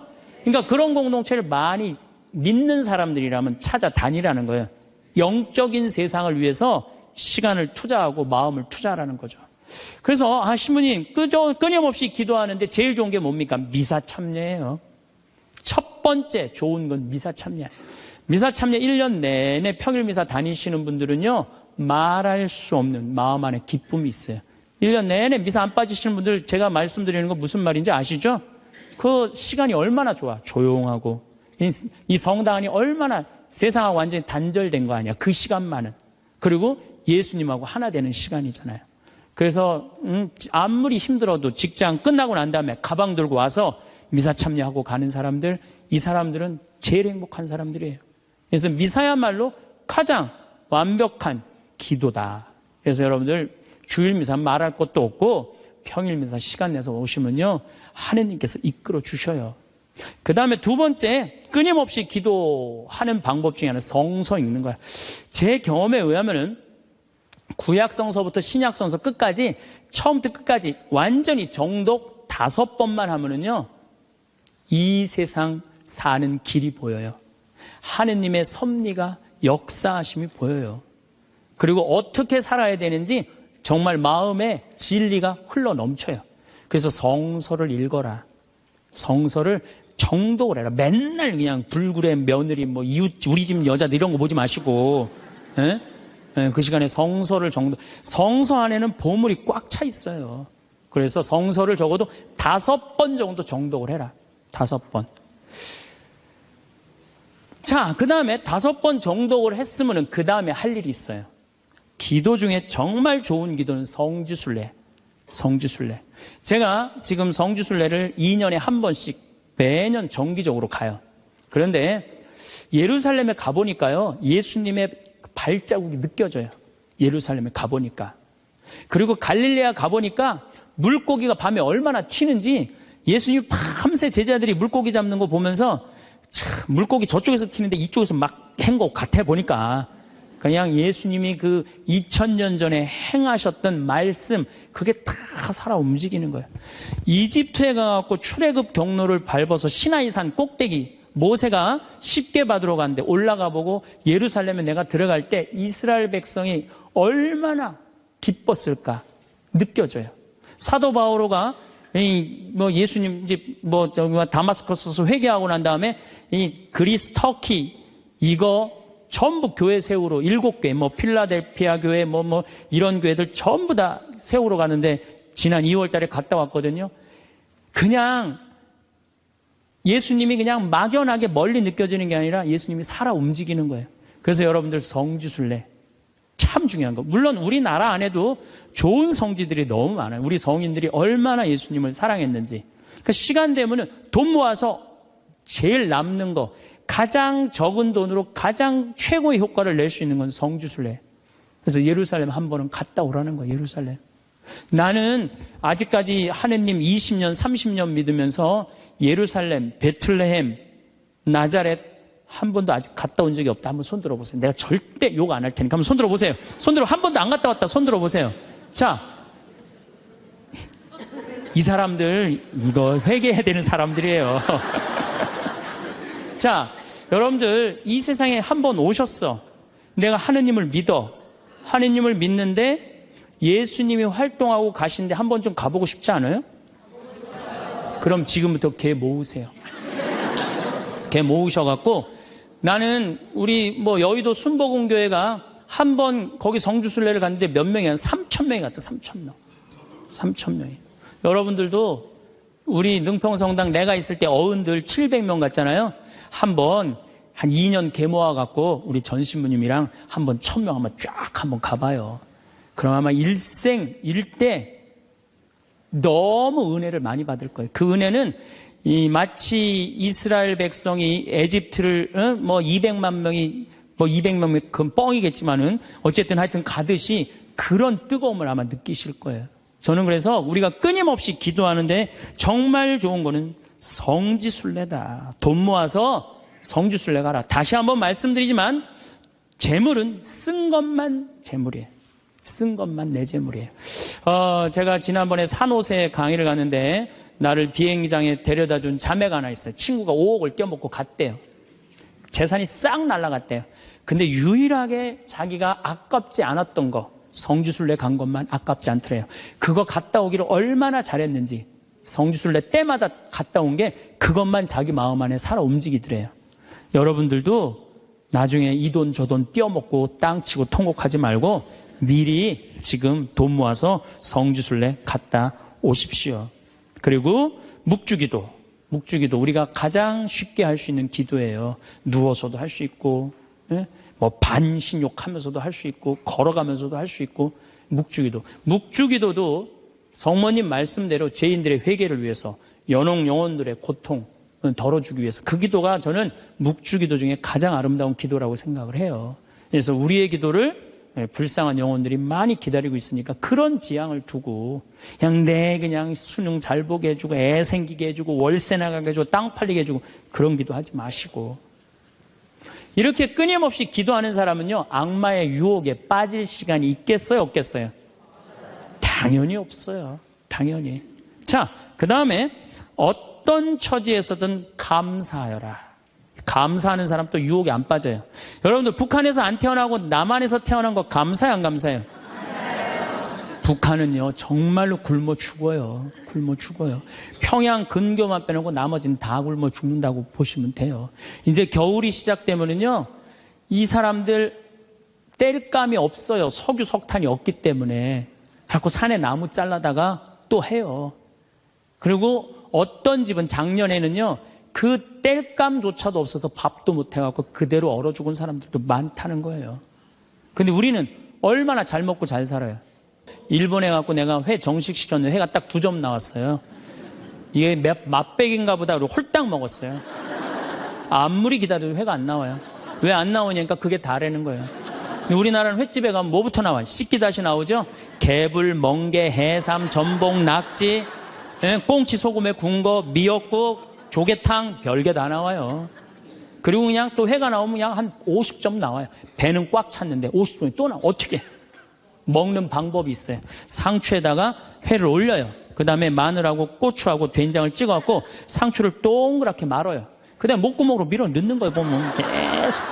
그러니까 그런 공동체를 많이 믿는 사람들이라면 찾아다니라는 거예요. 영적인 세상을 위해서 시간을 투자하고 마음을 투자하라는 거죠. 그래서 신부님 끊임없이 기도하는데 제일 좋은 게 뭡니까? 미사 참여예요. 첫 번째 좋은 건 미사 참여. 미사 참여 1년 내내 평일 미사 다니시는 분들은요, 말할 수 없는 마음 안에 기쁨이 있어요. 1년 내내 미사 안 빠지시는 분들 제가 말씀드리는 거 무슨 말인지 아시죠? 그 시간이 얼마나 좋아. 조용하고 이 성당 안이 얼마나 세상하고 완전히 단절된 거 아니야. 그 시간만은. 그리고 예수님하고 하나 되는 시간이잖아요. 그래서 아무리 힘들어도 직장 끝나고 난 다음에 가방 들고 와서 미사 참여하고 가는 사람들, 이 사람들은 제일 행복한 사람들이에요. 그래서 미사야말로 가장 완벽한 기도다. 그래서 여러분들 주일 미사 말할 것도 없고 평일 미사 시간 내서 오시면요, 하느님께서 이끌어 주셔요. 그 다음에 두 번째, 끊임없이 기도하는 방법 중에 하나는 성서 읽는 거야. 제 경험에 의하면은 구약 성서부터 신약 성서 끝까지, 처음부터 끝까지 완전히 정독 5번만 하면은요, 이 세상 사는 길이 보여요. 하느님의 섭리가 역사하심이 보여요. 그리고 어떻게 살아야 되는지 정말 마음에 진리가 흘러 넘쳐요. 그래서 성서를 읽어라. 성서를 정독을 해라. 맨날 그냥 불굴의 며느리, 뭐 이웃, 우리 집 여자들 이런 거 보지 마시고, 예? 예, 그 시간에 성서를 성서 안에는 보물이 꽉 차 있어요. 그래서 성서를 적어도 5번 정도 정독을 해라. 5번. 자, 그 다음에 5번 정독을 했으면 그 다음에 할 일이 있어요. 기도 중에 정말 좋은 기도는 성지순례. 성지순례. 제가 지금 성지순례를 2년에 한 번씩 매년 정기적으로 가요. 그런데 예루살렘에 가보니까요, 예수님의 발자국이 느껴져요. 예루살렘에 가보니까. 그리고 갈릴레아 가보니까 물고기가 밤에 얼마나 튀는지, 예수님이 밤새 제자들이 물고기 잡는 거 보면서 참, 물고기 저쪽에서 튀는데 이쪽에서 막 한 것 같아 보니까 그냥 예수님이 그 2000년 전에 행하셨던 말씀, 그게 다 살아 움직이는 거예요. 이집트에 가갖고 출애굽 경로를 밟아서 시나이산 꼭대기, 모세가 십계 받으러 갔는데 올라가 보고 예루살렘에 내가 들어갈 때 이스라엘 백성이 얼마나 기뻤을까 느껴져요. 사도 바오로가 예수님 이제 다마스커스에서 회개하고 난 다음에 이 그리스, 터키 이거 전부 교회 세우러 7개, 필라델피아 교회, 이런 교회들 전부 다 세우러 가는데 지난 2월 달에 갔다 왔거든요. 그냥 예수님이 그냥 막연하게 멀리 느껴지는 게 아니라 예수님이 살아 움직이는 거예요. 그래서 여러분들 성지순례 참 중요한 거. 물론 우리나라 안에도 좋은 성지들이 너무 많아요. 우리 성인들이 얼마나 예수님을 사랑했는지. 그러니까 시간 되면은 돈 모아서 제일 남는 거, 가장 적은 돈으로 가장 최고의 효과를 낼 수 있는 건 성지순례. 그래서 예루살렘 한 번은 갔다 오라는 거예요. 예루살렘. 나는 아직까지 하느님 20년, 30년 믿으면서 예루살렘, 베틀레헴, 나자렛 한 번도 아직 갔다 온 적이 없다. 한번 손 들어보세요. 내가 절대 욕 안 할 테니까 한번 손 들어보세요. 손 들어. 한 번도 안 갔다 왔다. 손 들어보세요. 자, 이 사람들 이거 회개해야 되는 사람들이에요. 자, 여러분들 이 세상에 한 번 오셨어. 내가 하느님을 믿어. 하느님을 믿는데 예수님이 활동하고 가시는데 한 번 좀 가보고 싶지 않아요? 그럼 지금부터 개 모으세요. 개 모으셔갖고 나는 우리 여의도 순복음교회가 한 번 거기 성주순례를 갔는데 몇 명이 한 3,000명이 갔다. 3,000명. 3,000명이. 여러분들도 우리 능평성당 내가 있을 때 어른들 700명 갔잖아요. 한번 한 2년 개 모아갖고 우리 전 신부님이랑 한번 1,000명 한번 쫙 한번 가봐요. 그럼 아마 일대 너무 은혜를 많이 받을 거예요. 그 은혜는 마치 이스라엘 백성이 에집트를 200만 명이 200명 그건 뻥이겠지만은 어쨌든 하여튼 가듯이 그런 뜨거움을 아마 느끼실 거예요. 저는 그래서 우리가 끊임없이 기도하는데 정말 좋은 거는 성지순례다. 돈 모아서 성지순례 가라. 다시 한번 말씀드리지만 재물은 쓴 것만 재물이에요. 쓴 것만 내 재물이에요. 제가 지난번에 산호세 강의를 갔는데 나를 비행기장에 데려다 준 자매가 하나 있어요. 친구가 5억을 떼어먹고 갔대요. 재산이 싹 날아갔대요. 근데 유일하게 자기가 아깝지 않았던 거, 성지순례 간 것만 아깝지 않더래요. 그거 갔다 오기를 얼마나 잘했는지 성지순례 때마다 갔다 온 게 그것만 자기 마음 안에 살아 움직이더래요. 여러분들도 나중에 이 돈 저 돈 떼어먹고 땅 치고 통곡하지 말고 미리 지금 돈 모아서 성지순례 갔다 오십시오. 그리고 묵주기도 우리가 가장 쉽게 할 수 있는 기도예요. 누워서도 할 수 있고, 뭐 반신욕하면서도 할 수 있고, 걸어가면서도 할 수 있고, 묵주기도도 성모님 말씀대로 죄인들의 회개를 위해서 연옥 영혼들의 고통 덜어주기 위해서 그 기도가 저는 묵주기도 중에 가장 아름다운 기도라고 생각을 해요. 그래서 우리의 기도를 불쌍한 영혼들이 많이 기다리고 있으니까 그런 지향을 두고 그냥 수능 잘 보게 해주고 애 생기게 해주고 월세 나가게 해주고 땅 팔리게 해주고 그런 기도하지 마시고 이렇게 끊임없이 기도하는 사람은요 악마의 유혹에 빠질 시간이 있겠어요 없겠어요? 당연히 없어요. 당연히. 자, 그 다음에 어떤 처지에서든 감사하여라. 감사하는 사람 또 유혹에 안 빠져요. 여러분들 북한에서 안 태어나고 남한에서 태어난 거 감사해요 안 감사해요? 북한은요 정말로 굶어 죽어요. 굶어 죽어요. 평양 근교만 빼놓고 나머지는 다 굶어 죽는다고 보시면 돼요. 이제 겨울이 시작되면은요 이 사람들 뗄감이 없어요. 석유 석탄이 없기 때문에 자꾸 산에 나무 잘라다가 또 해요. 그리고 어떤 집은 작년에는요 그 뗄감조차도 없어서 밥도 못 해갖고 그대로 얼어 죽은 사람들도 많다는 거예요. 근데 우리는 얼마나 잘 먹고 잘 살아요. 일본에 갖고 내가 회 정식 시켰는데 회가 딱 2점 나왔어요. 이게 맛백인가 보다 그러고 홀딱 먹었어요. 아무리 기다려도 회가 안 나와요. 왜 안 나오냐니까 그게 다라는 거예요. 우리나라는 횟집에 가면 뭐부터 나와요? 씻기다시 나오죠? 개불, 멍게, 해삼, 전복, 낙지, 꽁치 소금에 구운 거, 미역국, 조개탕 별게 다 나와요. 그리고 그냥 또 회가 나오면 그냥 한 50점 나와요. 배는 꽉 찼는데 50점이 또 나와. 어떻게? 먹는 방법이 있어요. 상추에다가 회를 올려요. 그 다음에 마늘하고 고추하고 된장을 찍어갖고 상추를 동그랗게 말아요. 그 다음에 목구멍으로 밀어 넣는 거예요. 보면 계속.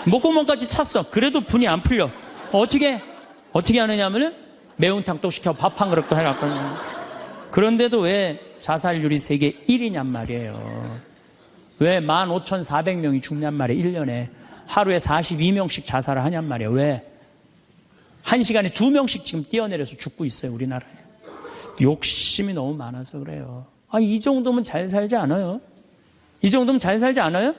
목구멍까지 찼어. 그래도 분이 안 풀려. 어떻게 하느냐면은 매운탕 또 시켜 밥 한 그릇 또 해갖고. 그런데도 왜 자살률이 세계 1위냔 말이에요. 왜 15,400명이 죽냔 말이에요. 1년에. 하루에 42명씩 자살을 하냔 말이에요. 왜? 1시간에 2명씩 지금 뛰어내려서 죽고 있어요. 우리나라에. 욕심이 너무 많아서 그래요. 이 정도면 잘 살지 않아요? 이 정도면 잘 살지 않아요?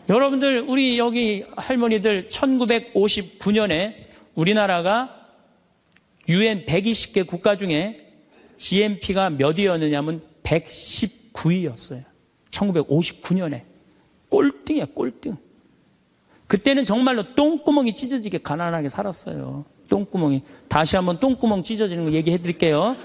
여러분들 우리 여기 할머니들 1959년에 우리나라가 UN 120개 국가 중에 GNP가 몇 위였느냐면 119위였어요. 1959년에. 꼴등이야 꼴등. 그때는 정말로 똥구멍이 찢어지게 가난하게 살았어요. 똥구멍이. 다시 한번 똥구멍 찢어지는 거 얘기해 드릴게요.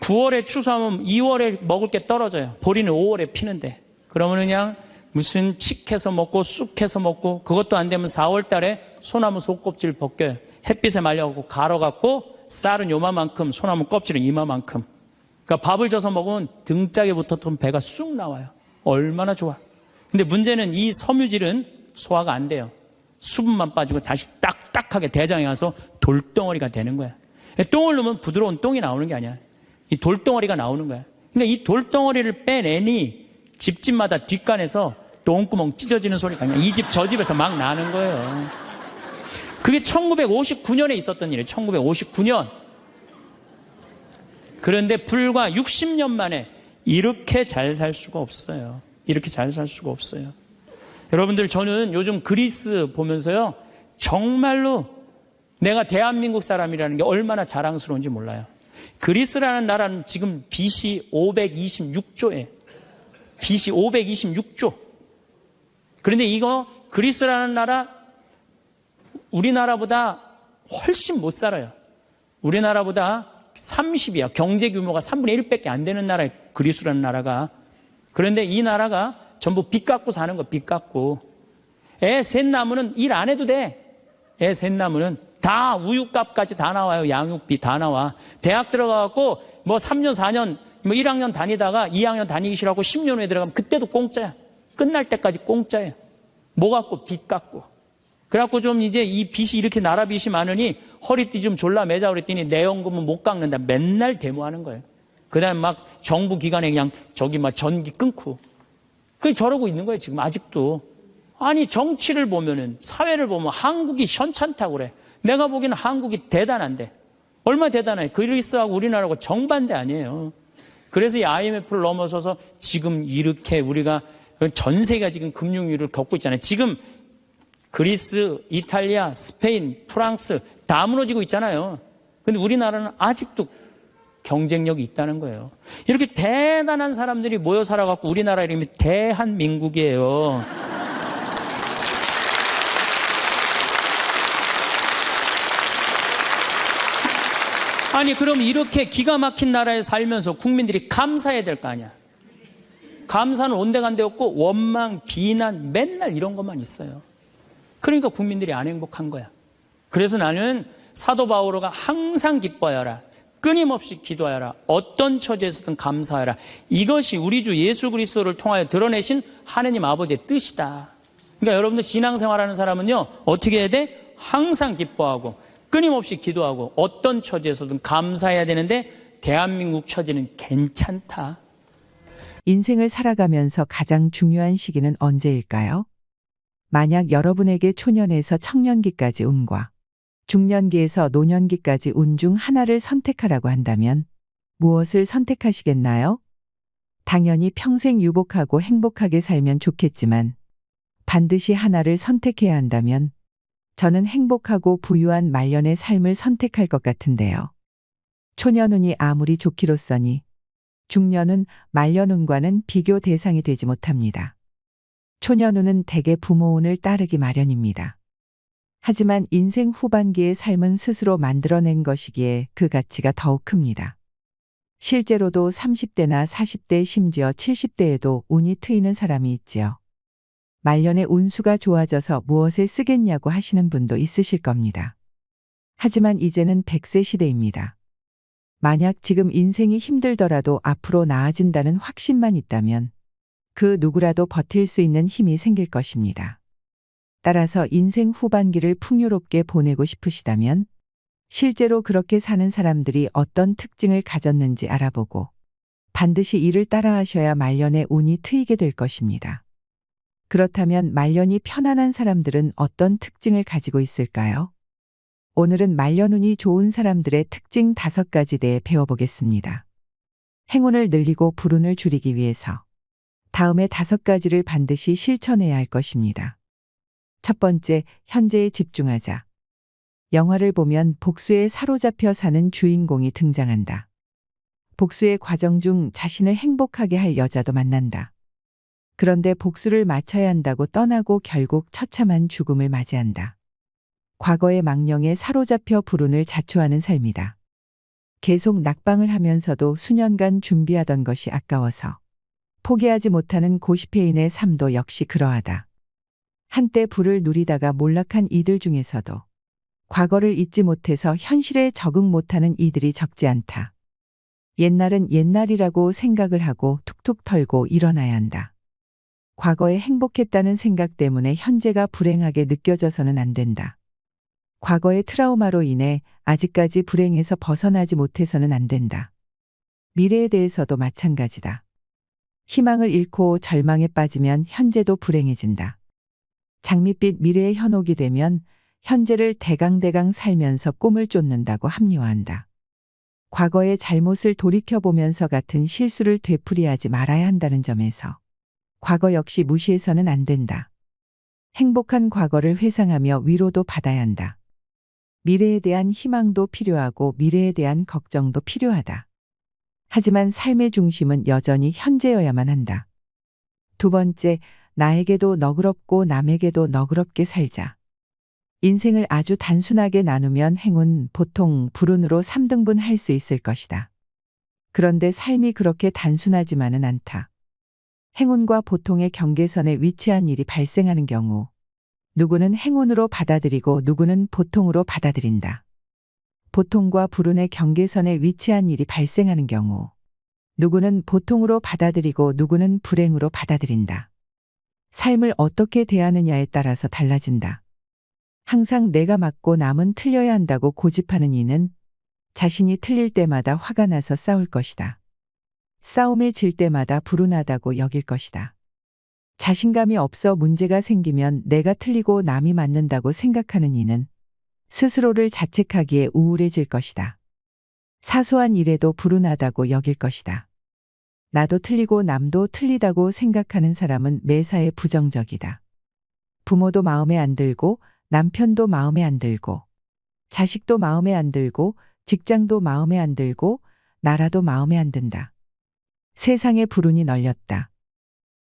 9월에 추수하면 2월에 먹을 게 떨어져요. 보리는 5월에 피는데. 그러면 그냥 무슨 칡해서 먹고 쑥해서 먹고 그것도 안 되면 4월 달에 소나무 속껍질 벗겨요. 햇빛에 말려갖고 갈아갖고 쌀은 요만큼 소나무 껍질은 이만큼. 그러니까 밥을 져서 먹으면 등짝에 붙었던 배가 쑥 나와요. 얼마나 좋아. 근데 문제는 이 섬유질은 소화가 안 돼요. 수분만 빠지고 다시 딱딱하게 대장에 가서 돌덩어리가 되는 거야. 똥을 넣으면 부드러운 똥이 나오는 게 아니야. 이 돌덩어리가 나오는 거야. 근데 이 돌덩어리를 빼내니 집집마다 뒷간에서 똥구멍 찢어지는 소리가 그냥 이 집 저 집에서 막 나는 거예요. 그게 1959년에 있었던 일이에요. 1959년. 그런데 불과 60년 만에 이렇게 잘 살 수가 없어요. 이렇게 잘 살 수가 없어요. 여러분들 저는 요즘 그리스 보면서요. 정말로 내가 대한민국 사람이라는 게 얼마나 자랑스러운지 몰라요. 그리스라는 나라는 지금 BC 526조에 BC 526조. 그런데 이거 그리스라는 나라 우리나라보다 훨씬 못 살아요. 우리나라보다 30이야. 경제 규모가 3분의 1밖에 안 되는 나라에 그리스라는 나라가. 그런데 이 나라가 전부 빚 갖고 사는 거, 빚 갖고. 애 셋 낳으면 일 안 해도 돼. 애 셋 낳으면 다 우유값까지 다 나와요. 양육비 다 나와. 대학 들어가갖고 뭐 3년, 4년, 뭐 1학년 다니다가 2학년 다니기 싫어하고 10년 후에 들어가면 그때도 공짜야. 끝날 때까지 공짜예요. 뭐 갖고? 빚 갖고. 그래갖고 좀 이제 이 빚이 이렇게 나라 빚이 많으니 허리띠 좀 졸라 매자 그랬더니 내 연금은 못 깎는다. 맨날 데모하는 거예요. 그 다음에 막 정부 기관에 그냥 저기 막 전기 끊고. 그게 저러고 있는 거예요. 지금 아직도. 아니 정치를 보면은 사회를 보면 한국이 현찮다고 그래. 내가 보기에는 한국이 대단한데. 얼마나 대단해. 그리스하고 우리나라하고 정반대 아니에요. 그래서 이 IMF를 넘어서서 지금 이렇게 우리가 전 세계가 지금 금융위기를 겪고 있잖아요. 지금 그리스, 이탈리아, 스페인, 프랑스 다 무너지고 있잖아요. 근데 우리나라는 아직도 경쟁력이 있다는 거예요. 이렇게 대단한 사람들이 모여 살아갖고 우리나라 이름이 대한민국이에요. 아니 그럼 이렇게 기가 막힌 나라에 살면서 국민들이 감사해야 될 거 아니야. 감사는 온데간데 없고 원망, 비난 맨날 이런 것만 있어요. 그러니까 국민들이 안 행복한 거야. 그래서 나는 사도 바오로가 항상 기뻐하여라. 끊임없이 기도하여라. 어떤 처지에서든 감사하여라. 이것이 우리 주 예수 그리스도를 통하여 드러내신 하느님 아버지의 뜻이다. 그러니까 여러분들 신앙생활하는 사람은요. 어떻게 해야 돼? 항상 기뻐하고 끊임없이 기도하고 어떤 처지에서든 감사해야 되는데 대한민국 처지는 괜찮다. 인생을 살아가면서 가장 중요한 시기는 언제일까요? 만약 여러분에게 초년에서 청년기까지 운과 중년기에서 노년기까지 운 중 하나를 선택하라고 한다면 무엇을 선택하시겠나요? 당연히 평생 유복하고 행복하게 살면 좋겠지만 반드시 하나를 선택해야 한다면 저는 행복하고 부유한 말년의 삶을 선택할 것 같은데요. 초년운이 아무리 좋기로써니 중년은 말년운과는 비교 대상이 되지 못합니다. 초년운은 대개 부모운을 따르기 마련입니다. 하지만 인생 후반기의 삶은 스스로 만들어낸 것이기에 그 가치가 더욱 큽니다. 실제로도 30대나 40대 심지어 70대에도 운이 트이는 사람이 있지요. 말년의 운수가 좋아져서 무엇에 쓰겠냐고 하시는 분도 있으실 겁니다. 하지만 이제는 100세 시대입니다. 만약 지금 인생이 힘들더라도 앞으로 나아진다는 확신만 있다면 그 누구라도 버틸 수 있는 힘이 생길 것입니다. 따라서 인생 후반기를 풍요롭게 보내고 싶으시다면 실제로 그렇게 사는 사람들이 어떤 특징을 가졌는지 알아보고 반드시 이를 따라하셔야 말년에 운이 트이게 될 것입니다. 그렇다면 말년이 편안한 사람들은 어떤 특징을 가지고 있을까요? 오늘은 말년운이 좋은 사람들의 특징 5가지 대해 배워보겠습니다. 행운을 늘리고 불운을 줄이기 위해서 다음의 5가지를 반드시 실천해야 할 것입니다. 첫 번째, 현재에 집중하자. 영화를 보면 복수에 사로잡혀 사는 주인공이 등장한다. 복수의 과정 중 자신을 행복하게 할 여자도 만난다. 그런데 복수를 마쳐야 한다고 떠나고 결국 처참한 죽음을 맞이한다. 과거의 망령에 사로잡혀 불운을 자초하는 삶이다. 계속 낙방을 하면서도 수년간 준비하던 것이 아까워서 포기하지 못하는 고시패인의 삶도 역시 그러하다. 한때 부를 누리다가 몰락한 이들 중에서도 과거를 잊지 못해서 현실에 적응 못하는 이들이 적지 않다. 옛날은 옛날이라고 생각을 하고 툭툭 털고 일어나야 한다. 과거에 행복했다는 생각 때문에 현재가 불행하게 느껴져서는 안 된다. 과거의 트라우마로 인해 아직까지 불행에서 벗어나지 못해서는 안 된다. 미래에 대해서도 마찬가지다. 희망을 잃고 절망에 빠지면 현재도 불행해진다. 장밋빛 미래의 현혹이 되면 현재를 대강대강 살면서 꿈을 쫓는다고 합리화한다. 과거의 잘못을 돌이켜보면서 같은 실수를 되풀이하지 말아야 한다는 점에서 과거 역시 무시해서는 안 된다. 행복한 과거를 회상하며 위로도 받아야 한다. 미래에 대한 희망도 필요하고 미래에 대한 걱정도 필요하다. 하지만 삶의 중심은 여전히 현재여야만 한다. 두 번째, 나에게도 너그럽고 남에게도 너그럽게 살자. 인생을 아주 단순하게 나누면 행운, 보통, 불운으로 3등분 할 수 있을 것이다. 그런데 삶이 그렇게 단순하지만은 않다. 행운과 보통의 경계선에 위치한 일이 발생하는 경우, 누구는 행운으로 받아들이고 누구는 보통으로 받아들인다. 보통과 불운의 경계선에 위치한 일이 발생하는 경우, 누구는 보통으로 받아들이고 누구는 불행으로 받아들인다. 삶을 어떻게 대하느냐에 따라서 달라진다. 항상 내가 맞고 남은 틀려야 한다고 고집하는 이는 자신이 틀릴 때마다 화가 나서 싸울 것이다. 싸움에 질 때마다 불운하다고 여길 것이다. 자신감이 없어 문제가 생기면 내가 틀리고 남이 맞는다고 생각하는 이는 스스로를 자책하기에 우울해질 것이다. 사소한 일에도 불운하다고 여길 것이다. 나도 틀리고 남도 틀리다고 생각하는 사람은 매사에 부정적이다. 부모도 마음에 안 들고 남편도 마음에 안 들고 자식도 마음에 안 들고 직장도 마음에 안 들고 나라도 마음에 안 든다. 세상에 불운이 널렸다.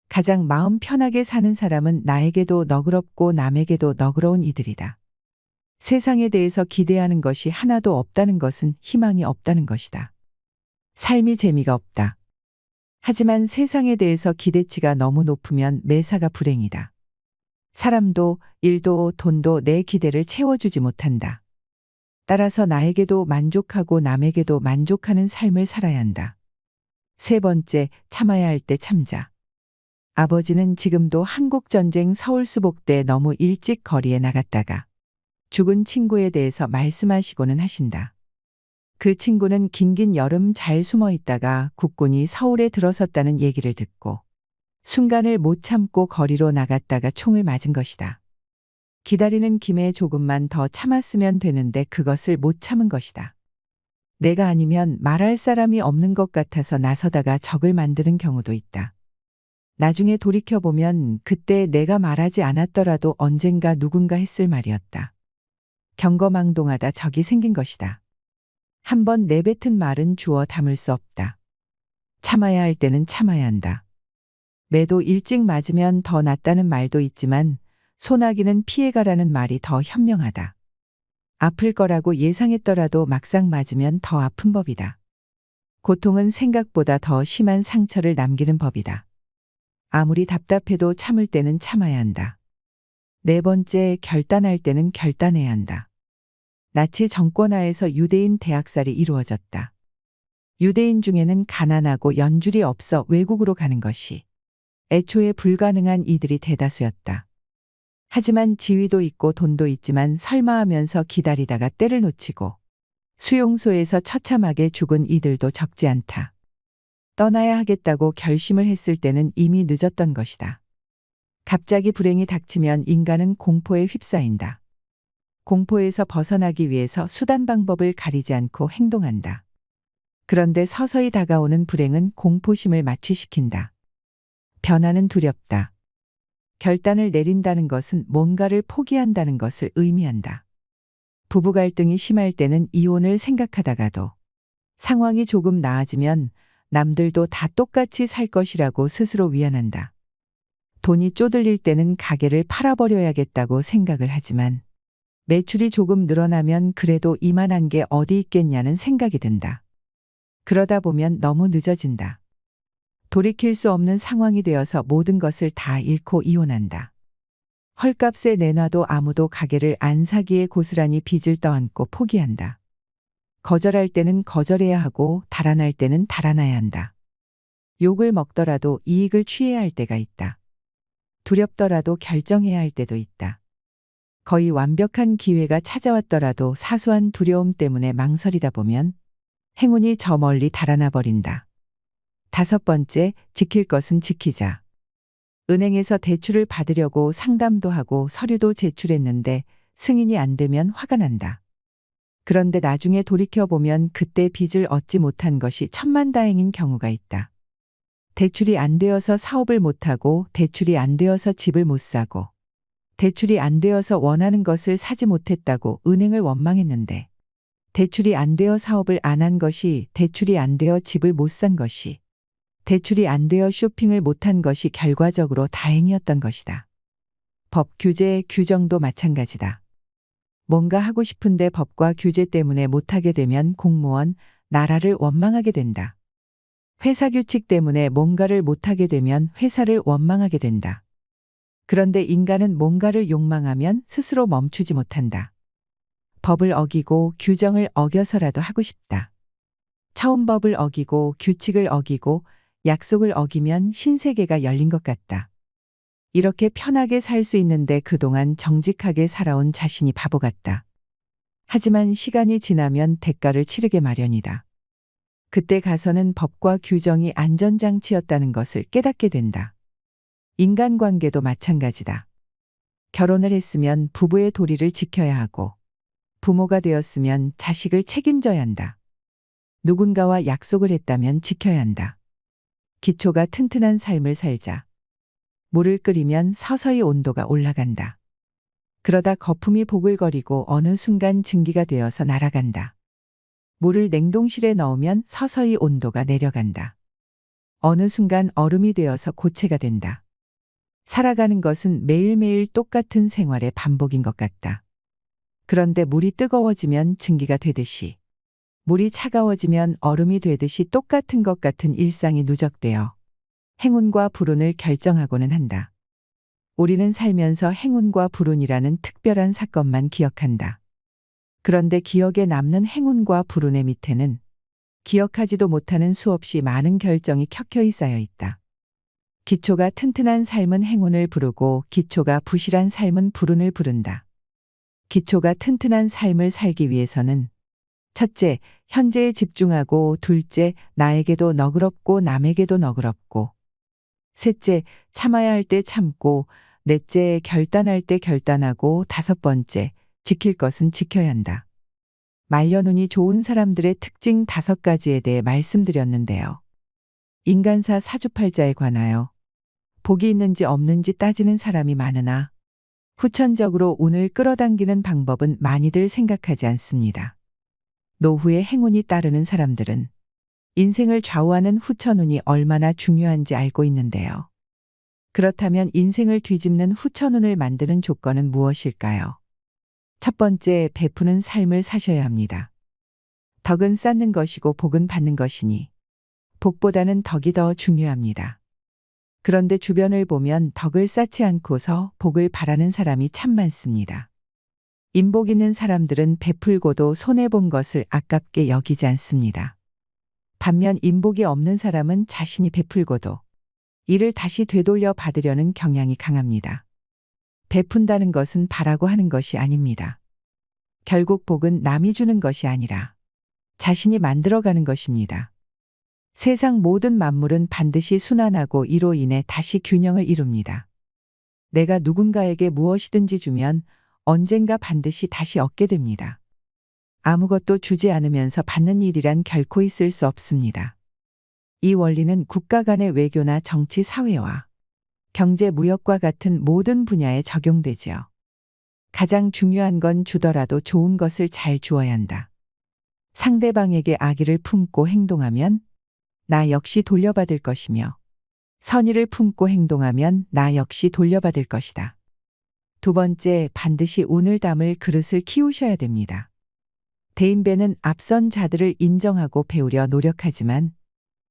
가장 마음 편하게 사는 사람은 나에게도 너그럽고 남에게도 너그러운 이들이다. 세상에 대해서 기대하는 것이 하나도 없다는 것은 희망이 없다는 것이다. 삶이 재미가 없다. 하지만 세상에 대해서 기대치가 너무 높으면 매사가 불행이다. 사람도 일도 돈도 내 기대를 채워주지 못한다. 따라서 나에게도 만족하고 남에게도 만족하는 삶을 살아야 한다. 세 번째, 참아야 할 때 참자. 아버지는 지금도 한국전쟁 서울수복 때 너무 일찍 거리에 나갔다가 죽은 친구에 대해서 말씀하시고는 하신다. 그 친구는 긴긴 여름 잘 숨어 있다가 국군이 서울에 들어섰다는 얘기를 듣고 순간을 못 참고 거리로 나갔다가 총을 맞은 것이다. 기다리는 김에 조금만 더 참았으면 되는데 그것을 못 참은 것이다. 내가 아니면 말할 사람이 없는 것 같아서 나서다가 적을 만드는 경우도 있다. 나중에 돌이켜보면 그때 내가 말하지 않았더라도 언젠가 누군가 했을 말이었다. 경거망동하다 적이 생긴 것이다. 한번 내뱉은 말은 주워 담을 수 없다. 참아야 할 때는 참아야 한다. 매도 일찍 맞으면 더 낫다는 말도 있지만 소나기는 피해가라는 말이 더 현명하다. 아플 거라고 예상했더라도 막상 맞으면 더 아픈 법이다. 고통은 생각보다 더 심한 상처를 남기는 법이다. 아무리 답답해도 참을 때는 참아야 한다. 네 번째, 결단할 때는 결단해야 한다. 나치 정권 하에서 유대인 대학살이 이루어졌다. 유대인 중에는 가난하고 연줄이 없어 외국으로 가는 것이 애초에 불가능한 이들이 대다수였다. 하지만 지위도 있고 돈도 있지만 설마 하면서 기다리다가 때를 놓치고 수용소에서 처참하게 죽은 이들도 적지 않다. 떠나야 하겠다고 결심을 했을 때는 이미 늦었던 것이다. 갑자기 불행이 닥치면 인간은 공포에 휩싸인다. 공포에서 벗어나기 위해서 수단 방법을 가리지 않고 행동한다. 그런데 서서히 다가오는 불행은 공포심을 마취시킨다. 변화는 두렵다. 결단을 내린다는 것은 뭔가를 포기한다는 것을 의미한다. 부부 갈등이 심할 때는 이혼을 생각하다가도 상황이 조금 나아지면 남들도 다 똑같이 살 것이라고 스스로 위안한다. 돈이 쪼들릴 때는 가게를 팔아버려야겠다고 생각을 하지만 매출이 조금 늘어나면 그래도 이만한 게 어디 있겠냐는 생각이 든다. 그러다 보면 너무 늦어진다. 돌이킬 수 없는 상황이 되어서 모든 것을 다 잃고 이혼한다. 헐값에 내놔도 아무도 가게를 안 사기에 고스란히 빚을 떠안고 포기한다. 거절할 때는 거절해야 하고 달아날 때는 달아나야 한다. 욕을 먹더라도 이익을 취해야 할 때가 있다. 두렵더라도 결정해야 할 때도 있다. 거의 완벽한 기회가 찾아왔더라도 사소한 두려움 때문에 망설이다 보면 행운이 저 멀리 달아나 버린다. 다섯 번째, 지킬 것은 지키자. 은행에서 대출을 받으려고 상담도 하고 서류도 제출했는데 승인이 안 되면 화가 난다. 그런데 나중에 돌이켜보면 그때 빚을 얻지 못한 것이 천만다행인 경우가 있다. 대출이 안 되어서 사업을 못하고 대출이 안 되어서 집을 못 사고 대출이 안 되어서 원하는 것을 사지 못했다고 은행을 원망했는데 대출이 안 되어 사업을 안 한 것이 대출이 안 되어 집을 못 산 것이 대출이 안 되어 쇼핑을 못한 것이 결과적으로 다행이었던 것이다. 법, 규제, 규정도 마찬가지다. 뭔가 하고 싶은데 법과 규제 때문에 못하게 되면 공무원, 나라를 원망하게 된다. 회사 규칙 때문에 뭔가를 못하게 되면 회사를 원망하게 된다. 그런데 인간은 뭔가를 욕망하면 스스로 멈추지 못한다. 법을 어기고 규정을 어겨서라도 하고 싶다. 처음 법을 어기고 규칙을 어기고 약속을 어기면 신세계가 열린 것 같다. 이렇게 편하게 살 수 있는데 그동안 정직하게 살아온 자신이 바보 같다. 하지만 시간이 지나면 대가를 치르게 마련이다. 그때 가서는 법과 규정이 안전장치였다는 것을 깨닫게 된다. 인간관계도 마찬가지다. 결혼을 했으면 부부의 도리를 지켜야 하고, 부모가 되었으면 자식을 책임져야 한다. 누군가와 약속을 했다면 지켜야 한다. 기초가 튼튼한 삶을 살자. 물을 끓이면 서서히 온도가 올라간다. 그러다 거품이 보글거리고 어느 순간 증기가 되어서 날아간다. 물을 냉동실에 넣으면 서서히 온도가 내려간다. 어느 순간 얼음이 되어서 고체가 된다. 살아가는 것은 매일매일 똑같은 생활의 반복인 것 같다. 그런데 물이 뜨거워지면 증기가 되듯이, 물이 차가워지면 얼음이 되듯이 똑같은 것 같은 일상이 누적되어 행운과 불운을 결정하고는 한다. 우리는 살면서 행운과 불운이라는 특별한 사건만 기억한다. 그런데 기억에 남는 행운과 불운의 밑에는 기억하지도 못하는 수없이 많은 결정이 켜켜이 쌓여 있다. 기초가 튼튼한 삶은 행운을 부르고 기초가 부실한 삶은 불운을 부른다. 기초가 튼튼한 삶을 살기 위해서는 첫째, 현재에 집중하고 둘째, 나에게도 너그럽고 남에게도 너그럽고 셋째, 참아야 할 때 참고 넷째, 결단할 때 결단하고 다섯 번째, 지킬 것은 지켜야 한다. 말년운이 좋은 사람들의 특징 5가지에 대해 말씀드렸는데요. 인간사 사주팔자에 관하여 복이 있는지 없는지 따지는 사람이 많으나 후천적으로 운을 끌어당기는 방법은 많이들 생각하지 않습니다. 노후에 행운이 따르는 사람들은 인생을 좌우하는 후천운이 얼마나 중요한지 알고 있는데요. 그렇다면 인생을 뒤집는 후천운을 만드는 조건은 무엇일까요? 첫 번째, 베푸는 삶을 사셔야 합니다. 덕은 쌓는 것이고 복은 받는 것이니 복보다는 덕이 더 중요합니다. 그런데 주변을 보면 덕을 쌓지 않고서 복을 바라는 사람이 참 많습니다. 인복 있는 사람들은 베풀고도 손해본 것을 아깝게 여기지 않습니다. 반면 인복이 없는 사람은 자신이 베풀고도 이를 다시 되돌려 받으려는 경향이 강합니다. 베푼다는 것은 바라고 하는 것이 아닙니다. 결국 복은 남이 주는 것이 아니라 자신이 만들어가는 것입니다. 세상 모든 만물은 반드시 순환하고 이로 인해 다시 균형을 이룹니다. 내가 누군가에게 무엇이든지 주면 언젠가 반드시 다시 얻게 됩니다. 아무것도 주지 않으면서 받는 일이란 결코 있을 수 없습니다. 이 원리는 국가 간의 외교나 정치, 사회와 경제, 무역과 같은 모든 분야에 적용되지요. 가장 중요한 건 주더라도 좋은 것을 잘 주어야 한다. 상대방에게 악의를 품고 행동하면 나 역시 돌려받을 것이며 선의를 품고 행동하면 나 역시 돌려받을 것이다. 두 번째, 반드시 운을 담을 그릇을 키우셔야 됩니다. 대인배는 앞선 자들을 인정하고 배우려 노력하지만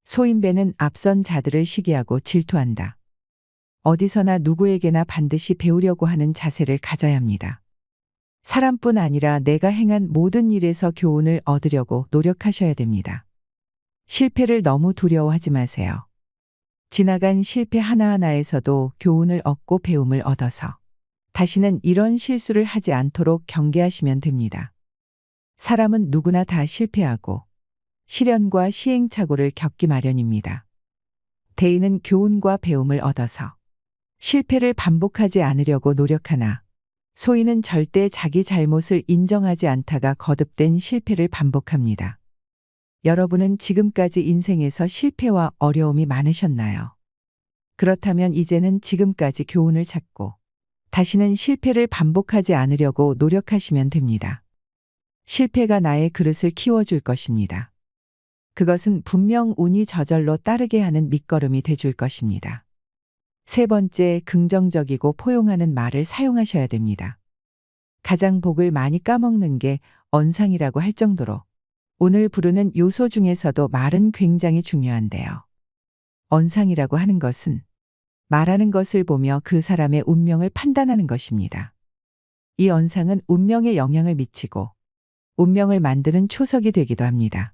소인배는 앞선 자들을 시기하고 질투한다. 어디서나 누구에게나 반드시 배우려고 하는 자세를 가져야 합니다. 사람뿐 아니라 내가 행한 모든 일에서 교훈을 얻으려고 노력하셔야 됩니다. 실패를 너무 두려워하지 마세요. 지나간 실패 하나하나에서도 교훈을 얻고 배움을 얻어서 다시는 이런 실수를 하지 않도록 경계하시면 됩니다. 사람은 누구나 다 실패하고 시련과 시행착오를 겪기 마련입니다. 대인은 교훈과 배움을 얻어서 실패를 반복하지 않으려고 노력하나 소인은 절대 자기 잘못을 인정하지 않다가 거듭된 실패를 반복합니다. 여러분은 지금까지 인생에서 실패와 어려움이 많으셨나요? 그렇다면 이제는 지금까지 교훈을 찾고 다시는 실패를 반복하지 않으려고 노력하시면 됩니다. 실패가 나의 그릇을 키워줄 것입니다. 그것은 분명 운이 저절로 따르게 하는 밑거름이 돼줄 것입니다. 세 번째, 긍정적이고 포용하는 말을 사용하셔야 됩니다. 가장 복을 많이 까먹는 게 언상이라고 할 정도로 운을 부르는 요소 중에서도 말은 굉장히 중요한데요. 언상이라고 하는 것은 말하는 것을 보며 그 사람의 운명을 판단하는 것입니다. 이 언상은 운명에 영향을 미치고 운명을 만드는 초석이 되기도 합니다.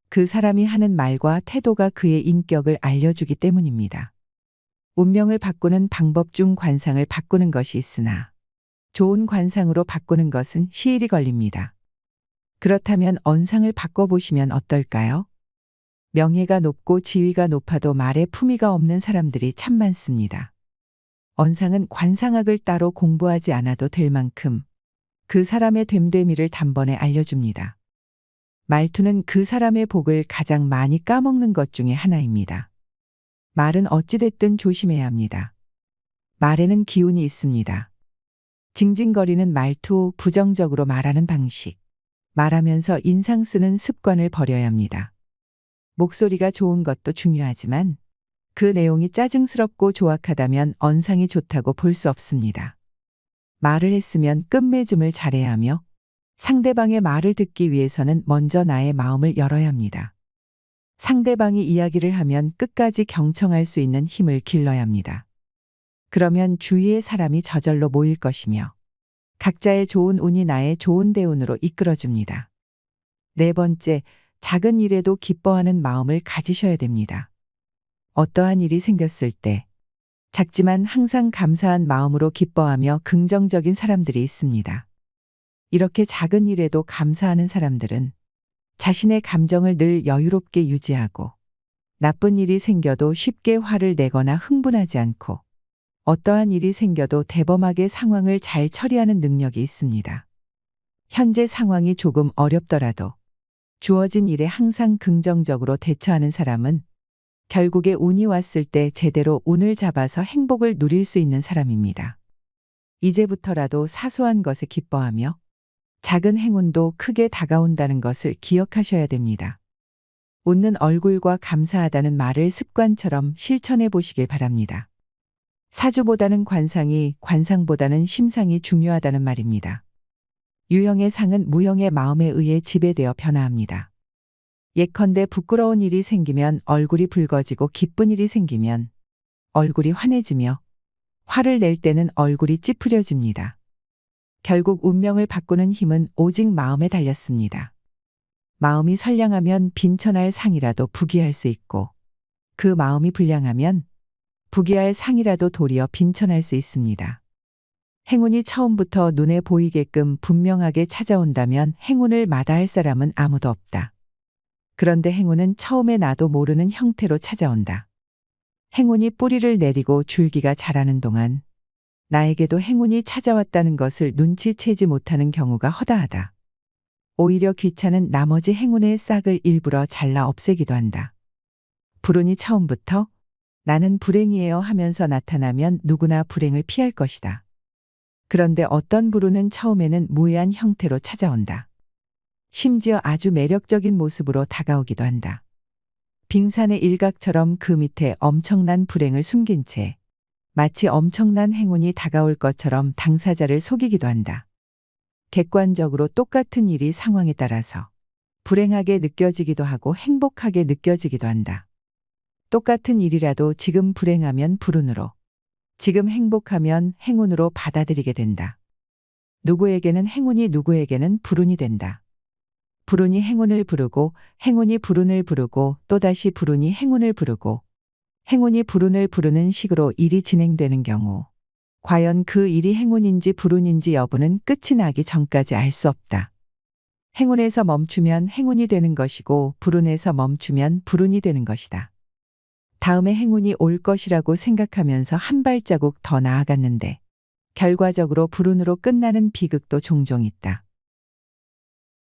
그 사람이 하는 말과 태도가 그의 인격을 알려주기 때문입니다. 운명을 바꾸는 방법 중 관상을 바꾸는 것이 있으나 좋은 관상으로 바꾸는 것은 시일이 걸립니다. 그렇다면 언상을 바꿔보시면 어떨까요? 명예가 높고 지위가 높아도 말에 품위가 없는 사람들이 참 많습니다. 언상은 관상학을 따로 공부하지 않아도 될 만큼 그 사람의 됨됨이를 단번에 알려줍니다. 말투는 그 사람의 복을 가장 많이 까먹는 것 중에 하나입니다. 말은 어찌됐든 조심해야 합니다. 말에는 기운이 있습니다. 징징거리는 말투, 부정적으로 말하는 방식, 말하면서 인상 쓰는 습관을 버려야 합니다. 목소리가 좋은 것도 중요하지만 그 내용이 짜증스럽고 조악하다면 언상이 좋다고 볼 수 없습니다. 말을 했으면 끝맺음을 잘해야 하며 상대방의 말을 듣기 위해서는 먼저 나의 마음을 열어야 합니다. 상대방이 이야기를 하면 끝까지 경청할 수 있는 힘을 길러야 합니다. 그러면 주위의 사람이 저절로 모일 것이며 각자의 좋은 운이 나의 좋은 대운으로 이끌어줍니다. 네 번째, 작은 일에도 기뻐하는 마음을 가지셔야 됩니다. 어떠한 일이 생겼을 때 작지만 항상 감사한 마음으로 기뻐하며 긍정적인 사람들이 있습니다. 이렇게 작은 일에도 감사하는 사람들은 자신의 감정을 늘 여유롭게 유지하고 나쁜 일이 생겨도 쉽게 화를 내거나 흥분하지 않고 어떠한 일이 생겨도 대범하게 상황을 잘 처리하는 능력이 있습니다. 현재 상황이 조금 어렵더라도 주어진 일에 항상 긍정적으로 대처하는 사람은 결국에 운이 왔을 때 제대로 운을 잡아서 행복을 누릴 수 있는 사람입니다. 이제부터라도 사소한 것에 기뻐하며 작은 행운도 크게 다가온다는 것을 기억하셔야 됩니다. 웃는 얼굴과 감사하다는 말을 습관처럼 실천해 보시길 바랍니다. 사주보다는 관상이, 관상보다는 심상이 중요하다는 말입니다. 유형의 상은 무형의 마음에 의해 지배되어 변화합니다. 예컨대 부끄러운 일이 생기면 얼굴이 붉어지고 기쁜 일이 생기면 얼굴이 환해지며 화를 낼 때는 얼굴이 찌푸려집니다. 결국 운명을 바꾸는 힘은 오직 마음에 달렸습니다. 마음이 선량하면 빈천할 상이라도 부귀할 수 있고 그 마음이 불량하면 부귀할 상이라도 도리어 빈천할 수 있습니다. 행운이 처음부터 눈에 보이게끔 분명하게 찾아온다면 행운을 마다할 사람은 아무도 없다. 그런데 행운은 처음에 나도 모르는 형태로 찾아온다. 행운이 뿌리를 내리고 줄기가 자라는 동안 나에게도 행운이 찾아왔다는 것을 눈치채지 못하는 경우가 허다하다. 오히려 귀찮은 나머지 행운의 싹을 일부러 잘라 없애기도 한다. 불운이 처음부터 나는 불행이에요 하면서 나타나면 누구나 불행을 피할 것이다. 그런데 어떤 불운은 처음에는 무해한 형태로 찾아온다. 심지어 아주 매력적인 모습으로 다가오기도 한다. 빙산의 일각처럼 그 밑에 엄청난 불행을 숨긴 채 마치 엄청난 행운이 다가올 것처럼 당사자를 속이기도 한다. 객관적으로 똑같은 일이 상황에 따라서 불행하게 느껴지기도 하고 행복하게 느껴지기도 한다. 똑같은 일이라도 지금 불행하면 불운으로, 지금 행복하면 행운으로 받아들이게 된다. 누구에게는 행운이 누구에게는 불운이 된다. 불운이 행운을 부르고 행운이 불운을 부르고 또다시 불운이 행운을 부르고 행운이 불운을 부르는 식으로 일이 진행되는 경우 과연 그 일이 행운인지 불운인지 여부는 끝이 나기 전까지 알 수 없다. 행운에서 멈추면 행운이 되는 것이고 불운에서 멈추면 불운이 되는 것이다. 다음에 행운이 올 것이라고 생각하면서 한 발자국 더 나아갔는데 결과적으로 불운으로 끝나는 비극도 종종 있다.